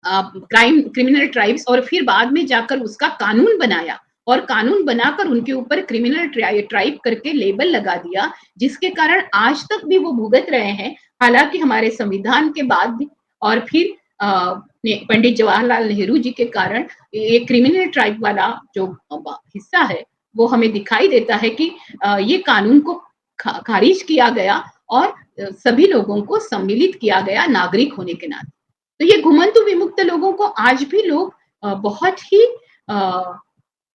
S1: क्रिमिनल ट्राइब्स, और फिर बाद में जाकर उसका कानून बनाया, और कानून बनाकर उनके ऊपर क्रिमिनल ट्राइब करके लेबल लगा दिया, जिसके कारण आज तक भी वो भुगत रहे हैं। हालांकि हमारे संविधान के बाद भी, और फिर पंडित जवाहरलाल नेहरू जी के कारण ये क्रिमिनल ट्राइब वाला जो हिस्सा है वो हमें दिखाई देता है कि ये कानून को खारिज किया गया और सभी लोगों को सम्मिलित किया गया नागरिक होने के नाते। तो ये घुमंतु विमुक्त लोगों को आज भी लोग बहुत ही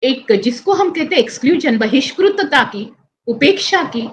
S1: एक, जिसको हम कहते हैं एक्सक्लूजन, बहिष्कृतता की, उपेक्षा की,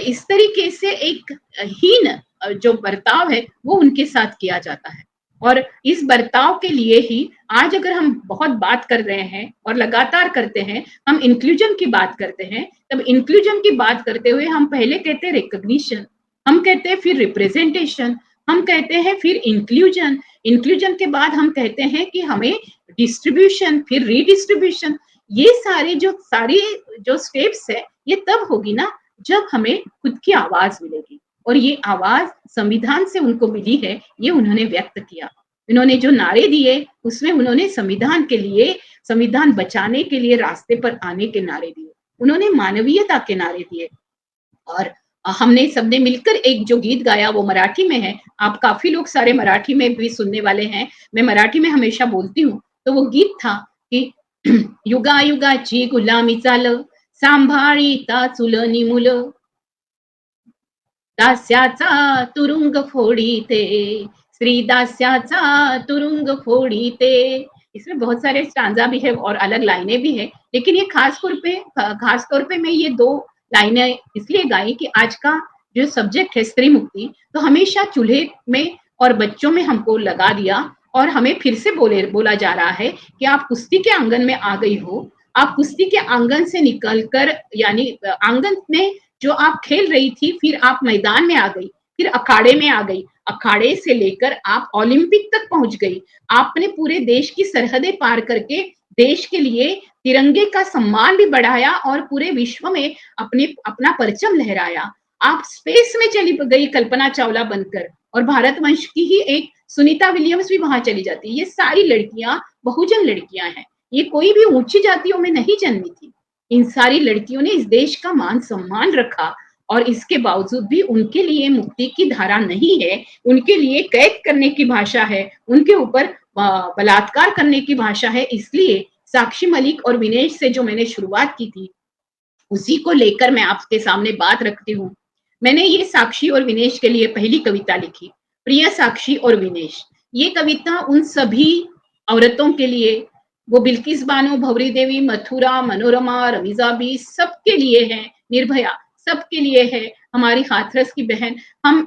S1: इस तरीके से एक हीन जो बर्ताव है वो उनके साथ किया जाता है। और इस बर्ताव के लिए ही आज अगर हम बहुत बात कर रहे हैं और लगातार करते हैं, हम इंक्लूजन की बात करते हैं, तब इंक्लूजन की बात करते हुए हम पहले कहते हैं रिकॉग्निशन, हम कहते हैं फिर रिप्रेजेंटेशन, हम कहते हैं फिर इंक्लूजन, इंक्लूजन के बाद हम कहते हैं कि हमें डिस्ट्रीब्यूशन, फिर रीडिस्ट्रीब्यूशन। ये सारी जो स्टेप्स है, ये तब होगी ना जब हमें खुद की आवाज मिलेगी, और ये आवाज संविधान से उनको मिली है, ये उन्होंने व्यक्त किया। उन्होंने जो नारे दिए उसमें उन्होंने संविधान के लिए, संविधान बचाने के लिए रास्ते पर आने के नारे दिए, उन्होंने मानवीयता के नारे दिए। और हमने सबने मिलकर एक जो गीत गाया वो मराठी में है, आप काफी लोग सारे मराठी में भी सुनने वाले हैं, मैं मराठी में हमेशा बोलती हूँ। तो वो गीत था कि युगायुगाची गुलामी चाल, सांभाळीता चुलनी मुलं, दास्याचा तुरुंग फोडीते, श्री दास्याचा तुरुंग फोडीते। इसमें बहुत सारे स्टांजा भी है और अलग लाइनें भी है, लेकिन ये खास तौर पे मैं ये 2 लाइनें इसलिए गाई कि आज का जो सब्जेक्ट है स्त्री मुक्ति, तो हमेशा चूल्हे में और बच्चों में हमको लगा दिया, और हमें फिर से बोला जा रहा है कि आप कुश्ती के आंगन में आ गई हो, आप कुश्ती के आंगन से निकलकर, यानी आंगन में जो आप खेल रही थी, फिर आप मैदान में आ गई, फिर अखाड़े में आ गई, अखाड़े से लेकर आप ओलंपिक तक पहुंच गई, आपने पूरे देश की सरहदें पार करके देश के लिए तिरंगे का सम्मान भी बढ़ाया और पूरे विश्व में अपना परचम लहराया। आप स्पेस में चली गई कल्पना चावला बनकर, और भारत वंश की ही एक सुनीता विलियम्स भी वहां चली जाती है। ये सारी लड़कियां बहुजन लड़कियां हैं, ये कोई भी ऊंची जातियों में नहीं जन्मी थी। इन सारी लड़कियों ने इस देश का मान सम्मान रखा, और इसके बावजूद भी उनके लिए मुक्ति की धारा नहीं है, उनके लिए कैद करने की भाषा है, उनके ऊपर बलात्कार करने की भाषा है। इसलिए साक्षी मलिक और विनेश से जो मैंने शुरुआत की थी, उसी को लेकर मैं आपके सामने बात रखती हूँ। मैंने ये साक्षी और विनेश के लिए पहली कविता लिखी, प्रिय साक्षी और विनेश। ये कविता उन सभी औरतों के लिए, वो बिल्किस बानो, भंवरी देवी, मथुरा, मनोरमा, रमीज़ाबी, सबके लिए है, निर्भया सबके लिए है, हमारी हाथरस की बहन, हम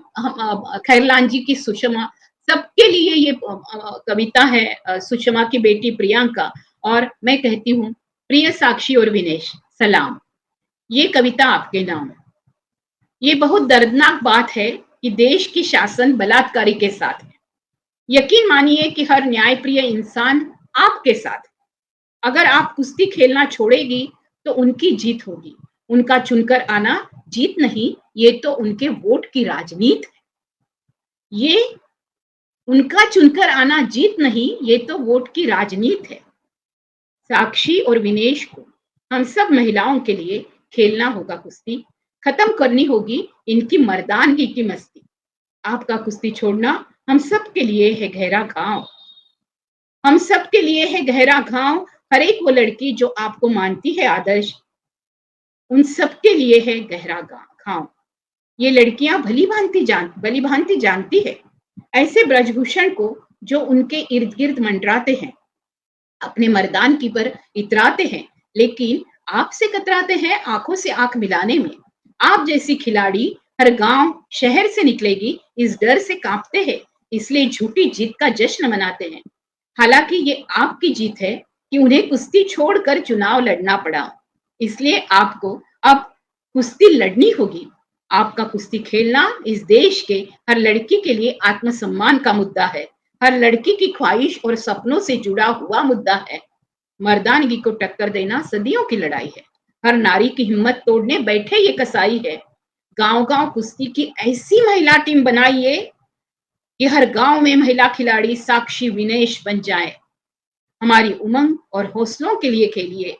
S1: खैरलान जी की सुषमा, सबके लिए ये कविता है, सुषमा की बेटी प्रियंका। और मैं कहती हूँ, प्रिय साक्षी और विनेश, सलाम। ये कविता आपके नाम। ये बहुत दर्दनाक बात है कि देश की शासन बलात्कारी के साथ है। यकीन मानिए कि हर न्यायप्रिय इंसान आपके साथ है। अगर आप कुश्ती खेलना छोड़ेगी तो उनकी जीत होगी। उनका चुनकर आना जीत नहीं, ये तो उनके वोट की राजनीति है। ये उनका चुनकर आना जीत नहीं, ये तो वोट की राजनीति है। साक्षी और विनेश को हम सब महिलाओं के लिए खेलना होगा कुश्ती, खत्म करनी होगी इनकी मर्दानगी की मस्ती। आपका कुश्ती छोड़ना हम सब के लिए है गहरा घाव। हम सब के लिए है गहरा घाव। हर एक वो लड़की जो आपको मानती है आदर्श, उन सब के लिए है गहरा घाव। ये लड़कियां भली भांति जानती है ऐसे ब्रजभूषण को जो उनके इर्द गिर्द मंडराते हैं, अपने मर्दानगी पर इतराते हैं, लेकिन आपसे कतराते हैं आंखों से आंख मिलाने में। आप जैसी खिलाड़ी हर गांव शहर से निकलेगी इस डर से कांपते हैं, इसलिए झूठी जीत का जश्न मनाते हैं। हालांकि ये आपकी जीत है कि उन्हें कुश्ती छोड़कर चुनाव लड़ना पड़ा, इसलिए आपको अब कुश्ती लड़नी होगी। आपका कुश्ती खेलना इस देश के हर लड़की के लिए आत्मसम्मान का मुद्दा है, हर लड़की की ख्वाहिश और सपनों से जुड़ा हुआ मुद्दा है। मर्दानगी को टक्कर देना सदियों की लड़ाई है, हर नारी की हिम्मत तोड़ने बैठे ये कसाई है। गांव-गांव कुश्ती की ऐसी महिला टीम बनाइए कि हर गांव में महिला खिलाड़ी साक्षी विनेश बन जाए। हमारी उमंग और हौसलों के लिए खेलिए,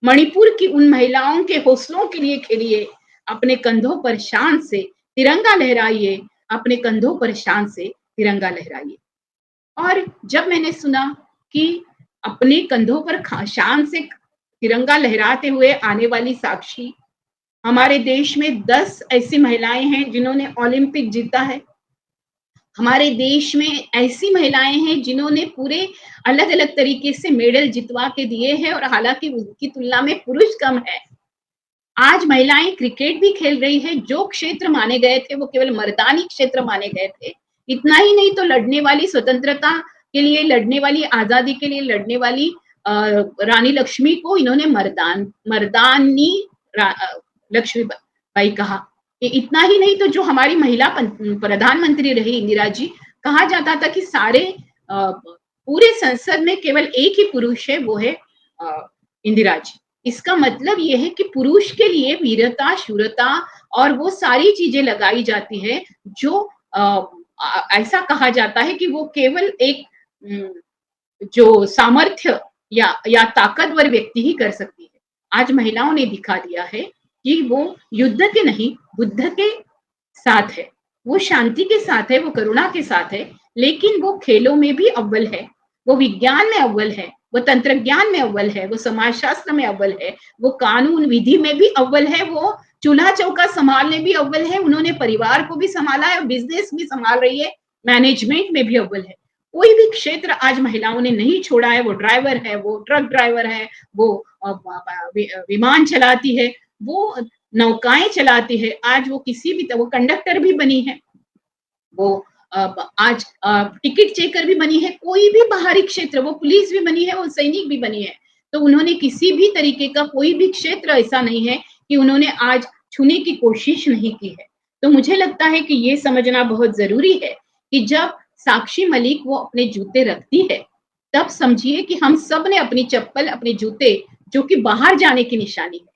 S1: मणिपुर की उन महिलाओं के हौसलों के लिए खेलिए। अपने कंधों पर शान से तिरंगा लहराइए, अपने कंधों पर शान से तिरंगा लहराइए। और जब मैंने सुना कि अपने कंधों पर शान से तिरंगा लहराते हुए आने वाली साक्षी, हमारे देश में 10 ऐसी महिलाएं हैं जिन्होंने ओलंपिक जीता है। हमारे देश में ऐसी महिलाएं हैं जिन्होंने पूरे अलग-अलग तरीके से मेडल जितवा के दिए हैं, और हालांकि उनकी तुलना में पुरुष कम है। आज महिलाएं क्रिकेट भी खेल रही है। जो क्षेत्र माने गए थे वो केवल मर्दानी क्षेत्र माने गए थे। इतना ही नहीं तो लड़ने वाली स्वतंत्रता के लिए, लड़ने वाली आजादी के लिए लड़ने वाली रानी लक्ष्मी को इन्होंने मर्दानी लक्ष्मीबाई कहा। इतना ही नहीं तो जो हमारी महिला प्रधानमंत्री रही इंदिरा जी, कहा जाता था कि सारे पूरे संसद में केवल एक ही पुरुष है, वो है इंदिरा जी। इसका मतलब ये है कि पुरुष के लिए वीरता, शूरता और वो सारी चीजें लगाई जाती है जो ऐसा कहा जाता है कि वो केवल एक जो सामर्थ्य या ताकतवर व्यक्ति ही कर सकती है। आज महिलाओं ने दिखा दिया है कि वो युद्ध के नहीं, बुद्ध के साथ है, वो शांति के साथ है, वो करुणा के साथ है, लेकिन वो खेलों में भी अव्वल है, वो विज्ञान में अव्वल है, वो तंत्रज्ञान में अव्वल है, वो समाजशास्त्र में अव्वल है, वो कानून विधि में भी अव्वल है, वो चूल्हा चौका संभालने भी अव्वल है, उन्होंने परिवार को भी संभाला है, बिजनेस भी संभाल रही है, मैनेजमेंट में भी अव्वल है। कोई भी क्षेत्र आज महिलाओं ने नहीं छोड़ा है। वो ड्राइवर है, वो ट्रक ड्राइवर है, वो विमान चलाती है, वो नौकाएं चलाती है, आज वो किसी भी वो कंडक्टर भी बनी है, वो आज टिकट चेकर भी बनी है, कोई भी बाहरी क्षेत्र, वो पुलिस भी बनी है, वो सैनिक भी बनी है। तो उन्होंने किसी भी तरीके का कोई भी क्षेत्र ऐसा नहीं है कि उन्होंने आज छूने की कोशिश नहीं की है। तो मुझे लगता है कि ये समझना बहुत जरूरी है कि जब साक्षी मलिक वो अपने जूते रखती है, तब समझिए कि हम सब ने अपनी चप्पल, अपने जूते, जो कि बाहर जाने की निशानी है,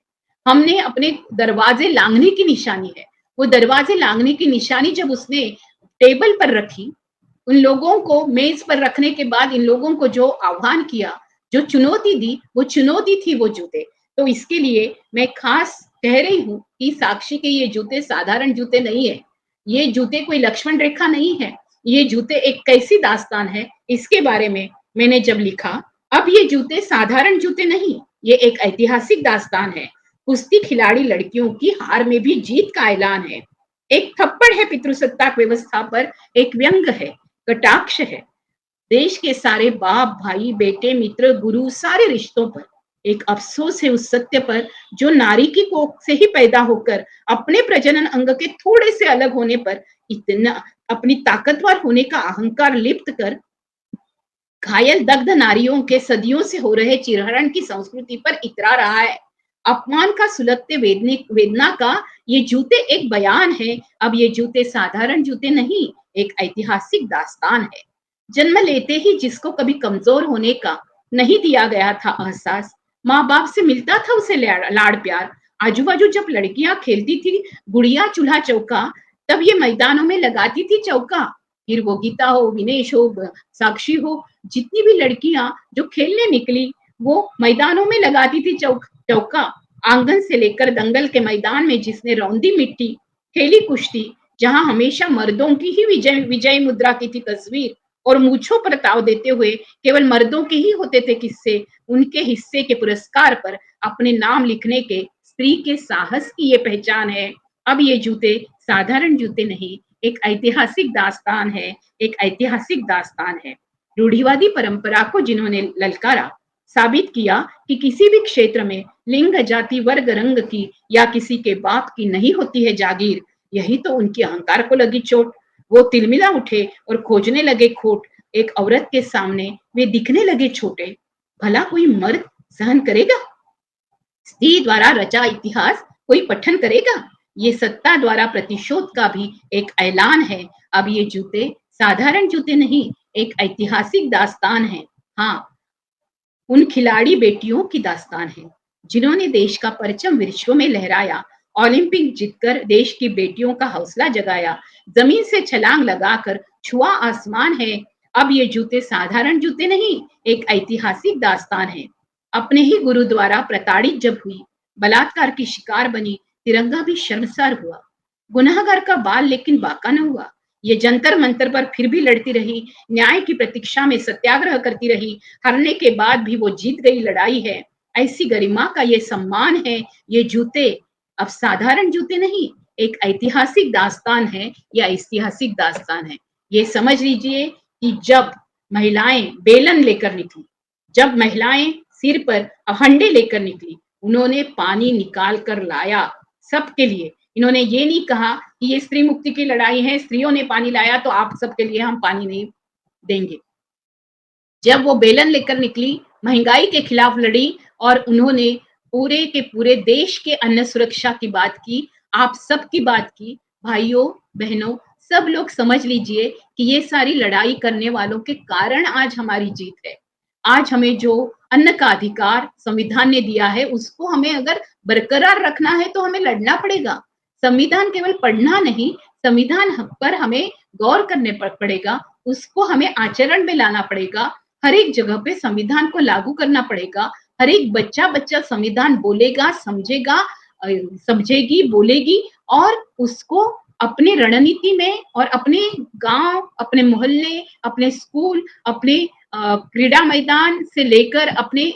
S1: हमने अपने दरवाजे लांघने की निशानी है, वो दरवाजे लांघने की निशानी जब उसने टेबल पर रखी, उन लोगों को मेज पर रखने के बाद इन लोगों को जो आह्वान किया, जो चुनौती दी, वो चुनौती थी वो जूते। तो इसके लिए मैं खास कह रही हूँ कि साक्षी के ये जूते साधारण जूते नहीं है, ये जूते कोई लक्ष्मण रेखा नहीं है, ये जूते एक कैसी दास्तान है, इसके बारे में मैंने जब लिखा। अब ये जूते साधारण जूते नहीं, ये एक ऐतिहासिक दास्तान है। कुश्ती खिलाड़ी लड़कियों की हार में भी जीत का ऐलान है। एक थप्पड़ है पितृसत्ताक व्यवस्था पर, एक व्यंग है, कटाक्ष है देश के सारे बाप भाई बेटे मित्र गुरु सारे रिश्तों पर। एक अफसोस है उस सत्य पर जो नारी की कोख से ही पैदा होकर अपने प्रजनन अंग के थोड़े से अलग होने पर इतना अपनी ताकतवर होने का अहंकार लिप्त कर घायल दग्ध नारियों के सदियों से हो रहे चिरहरण की संस्कृति पर इतरा रहा है। अपमान का सुलगते वेदना का ये जूते एक बयान है। अब ये जूते साधारण जूते नहीं, एक ऐतिहासिक दास्तान है। जन्म लेते ही जिसको कभी कमजोर होने का नहीं दिया गया था एहसास, माँ बाप से मिलता था उसे लाड़ प्यार। आजू बाजू जब लड़कियां खेलती थी गुड़िया चूल्हा चौका, तब ये मैदानों में लगाती थी चौका। फिर वो गीता हो, विनेश हो, साक्षी हो, जितनी भी लड़कियां जो खेलने निकली वो मैदानों में लगाती थी चौका। आंगन से लेकर दंगल के मैदान में जिसने रौंदी मिट्टी, खेली कुश्ती, जहां हमेशा मर्दों की ही विजय विजय मुद्रा की थी तस्वीर और मूछों पर ताव देते हुए केवल मर्दों के ही होते थे किस्से, उनके हिस्से के पुरस्कार पर अपने नाम लिखने के स्त्री के साहस की ये पहचान है। अब ये जूते साधारण जूते नहीं, एक ऐतिहासिक दास्तान है, एक ऐतिहासिक दास्तान है। रूढ़िवादी परंपरा को जिन्होंने ललकारा, साबित किया कि किसी भी क्षेत्र में लिंग जाति वर्ग रंग की या किसी के बाप की नहीं होती है जागीर, यही तो उनकी अहंकार को लगी चोट। वो तिलमिला उठे और खोजने लगे खोट। एक औरत के सामने वे दिखने लगे छोटे। भला कोई मर्द सहन करेगा? स्त्री द्वारा रचा इतिहास कोई पठन करेगा? ये सत्ता द्वारा प्रतिशोध का भी एक ऐलान है। अब ये जूते साधारण जूते नहीं, एक ऐतिहासिक दास्तान है। हाँ, उन खिलाड़ी बेटियों की दास्तान है जिन्होंने देश का परचम विश्व में लहराया, ओलंपिक जीतकर देश की बेटियों का हौसला जगाया, जमीन से छलांग लगाकर छुआ आसमान है। अब ये जूते साधारण जूते नहीं, एक ऐतिहासिक दास्तान है। अपने ही गुरु द्वारा प्रताड़ित जब हुई, बलात्कार की शिकार बनी, तिरंगा भी शर्मसार हुआ। गुनाहगार का बाल लेकिन बाका न हुआ। ये जंतर मंतर पर फिर भी लड़ती रही, न्याय की प्रतीक्षा में सत्याग्रह करती रही। हारने के बाद भी वो जीत गई लड़ाई है। ऐसी गरिमा का ये सम्मान है। ये जूते अब साधारण जूते नहीं, एक ऐतिहासिक दास्तान है या ऐतिहासिक दास्तान है। ये समझ लीजिए कि जब महिलाएं बेलन लेकर निकली, जब महिलाएं सिर पर हंडे लेकर निकली, उन्होंने पानी निकाल कर लाया सबके लिए। इन्होंने ये नहीं कहा कि ये स्त्री मुक्ति की लड़ाई है, स्त्रियों ने पानी लाया तो आप सबके लिए हम पानी नहीं देंगे। जब वो बेलन लेकर निकली, महंगाई के खिलाफ लड़ी और उन्होंने पूरे के पूरे देश के अन्न सुरक्षा की बात की, आप सबकी बात की। भाइयों बहनों, सब लोग समझ लीजिए कि ये सारी लड़ाई करने वालों के कारण आज हमारी जीत है। आज हमें जो अन्न का अधिकार संविधान ने दिया है, उसको हमें अगर बरकरार रखना है तो हमें लड़ना पड़ेगा। संविधान केवल पढ़ना नहीं, संविधान पर हमें गौर करने पड़ेगा, उसको हमें आचरण में लाना पड़ेगा। हर एक जगह पे संविधान को लागू करना पड़ेगा। हर एक बच्चा संविधान बोलेगा, समझेगा, समझेगी, बोलेगी और उसको अपने रणनीति में और अपने गांव, अपने मोहल्ले, अपने स्कूल, अपने क्रीड़ा मैदान से लेकर अपने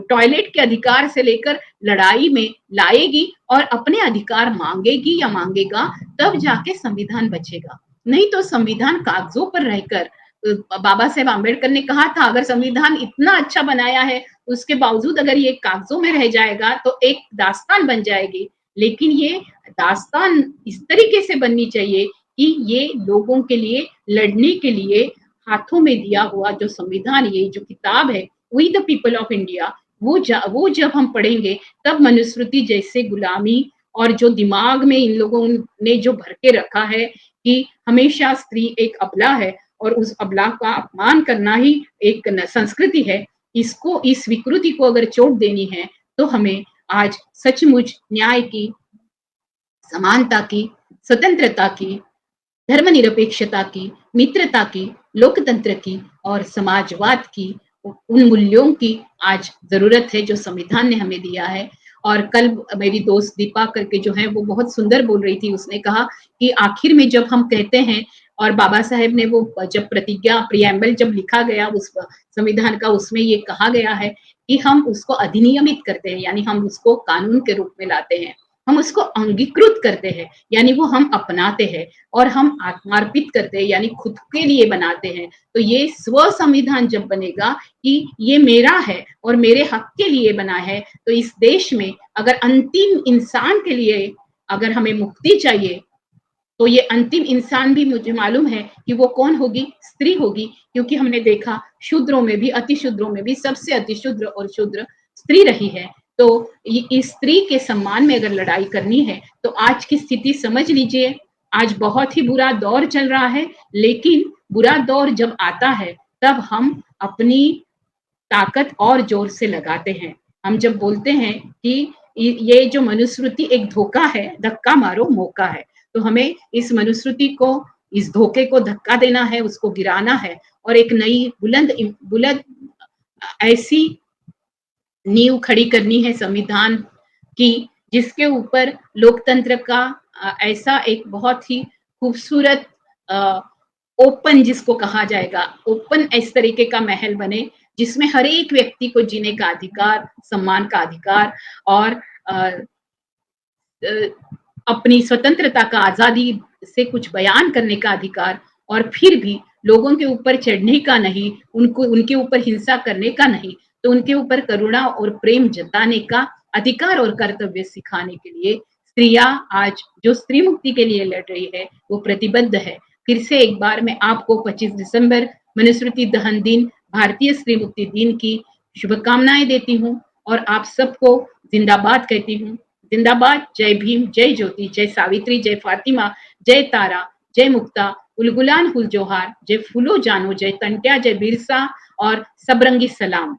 S1: टॉयलेट के अधिकार से लेकर लड़ाई में लाएगी और अपने अधिकार मांगेगी या मांगेगा, तब जाके संविधान बचेगा। नहीं तो संविधान कागजों पर रहकर, बाबा साहेब आम्बेडकर ने कहा था अगर संविधान इतना अच्छा बनाया है उसके बावजूद अगर ये कागजों में रह जाएगा तो एक दास्तान बन जाएगी। लेकिन ये दास्तान इस तरीके से बननी चाहिए कि ये लोगों के लिए लड़ने के लिए हाथों में दिया हुआ जो संविधान, ये जो किताब है we the people of India, वो जब हम पढ़ेंगे तब मनुस्मृति जैसे गुलामी और जो दिमाग में इन लोगों ने जो भर के रखा है कि हमेशा स्त्री एक अबला है और उस अबला का अपमान करना ही एक संस्कृति है, इसको, इस विकृति को अगर चोट देनी है तो हमें आज सचमुच न्याय की, समानता की, स्वतंत्रता की, धर्मनिरपेक्षता की, मित्रता की, लोकतंत्र की और समाजवाद की, उन मूल्यों की आज जरूरत है जो संविधान ने हमें दिया है। और कल मेरी दोस्त दीपा करके जो है वो बहुत सुंदर बोल रही थी, उसने कहा कि आखिर में जब हम कहते हैं, और बाबा साहेब ने वो जब प्रतिज्ञा प्रियम्बल जब लिखा गया उस संविधान का, उसमें ये कहा गया है कि हम उसको अधिनियमित करते हैं, यानी हम उसको कानून के रूप में लाते हैं। हम उसको अंगीकृत करते हैं, यानी वो हम अपनाते हैं और हम आत्मार्पित करते हैं, यानी खुद के लिए बनाते हैं। तो ये स्व संविधान जब बनेगा कि ये मेरा है और मेरे हक के लिए बना है, तो इस देश में अगर अंतिम इंसान के लिए अगर हमें मुक्ति चाहिए, तो ये अंतिम इंसान भी मुझे मालूम है कि वो कौन होगी, स्त्री होगी, क्योंकि हमने देखा शूद्रों में भी, अति शूद्रों में भी सबसे अति शूद्र और शूद्र स्त्री रही है। तो इस स्त्री के सम्मान में अगर लड़ाई करनी है, तो आज की स्थिति समझ लीजिए। आज बहुत ही बुरा दौर चल रहा है, लेकिन बुरा दौर जब आता है, तब हम अपनी ताकत और जोर से लगाते हैं। हम जब बोलते हैं कि ये जो मनुस्मृति एक धोखा है, धक्का मारो मौका है, तो हमें इस मनुस्मृति को, इस धोखे को धक्का देना है, उसको गिराना है और एक नई बुलंद बुलंद ऐसी नींव खड़ी करनी है संविधान की, जिसके ऊपर लोकतंत्र का ऐसा एक बहुत ही खूबसूरत ओपन, जिसको कहा जाएगा ओपन, इस तरीके का महल बने जिसमें हर एक व्यक्ति को जीने का अधिकार, सम्मान का अधिकार और अपनी स्वतंत्रता का, आजादी से कुछ बयान करने का अधिकार, और फिर भी लोगों के ऊपर चढ़ने का नहीं, उनको उनके ऊपर हिंसा करने का नहीं, तो उनके ऊपर करुणा और प्रेम जताने का अधिकार और कर्तव्य सिखाने के लिए स्त्रियां आज जो स्त्री मुक्ति के लिए लड़ रही है, वो प्रतिबद्ध है। फिर से एक बार मैं आपको 25 दिसंबर मनुस्मृति दहन दिन, भारतीय स्त्री मुक्ति दिन की शुभकामनाएं देती हूँ और आप सबको जिंदाबाद कहती हूँ। जिंदाबाद। जय भीम, जय ज्योति, जय सावित्री, जय फातिमा, जय तारा, जय मुक्ता, उलगुलान हुल जोहार, जय फूलो जानो, जय तंट्या, जय बिरसा और सबरंगी सलाम।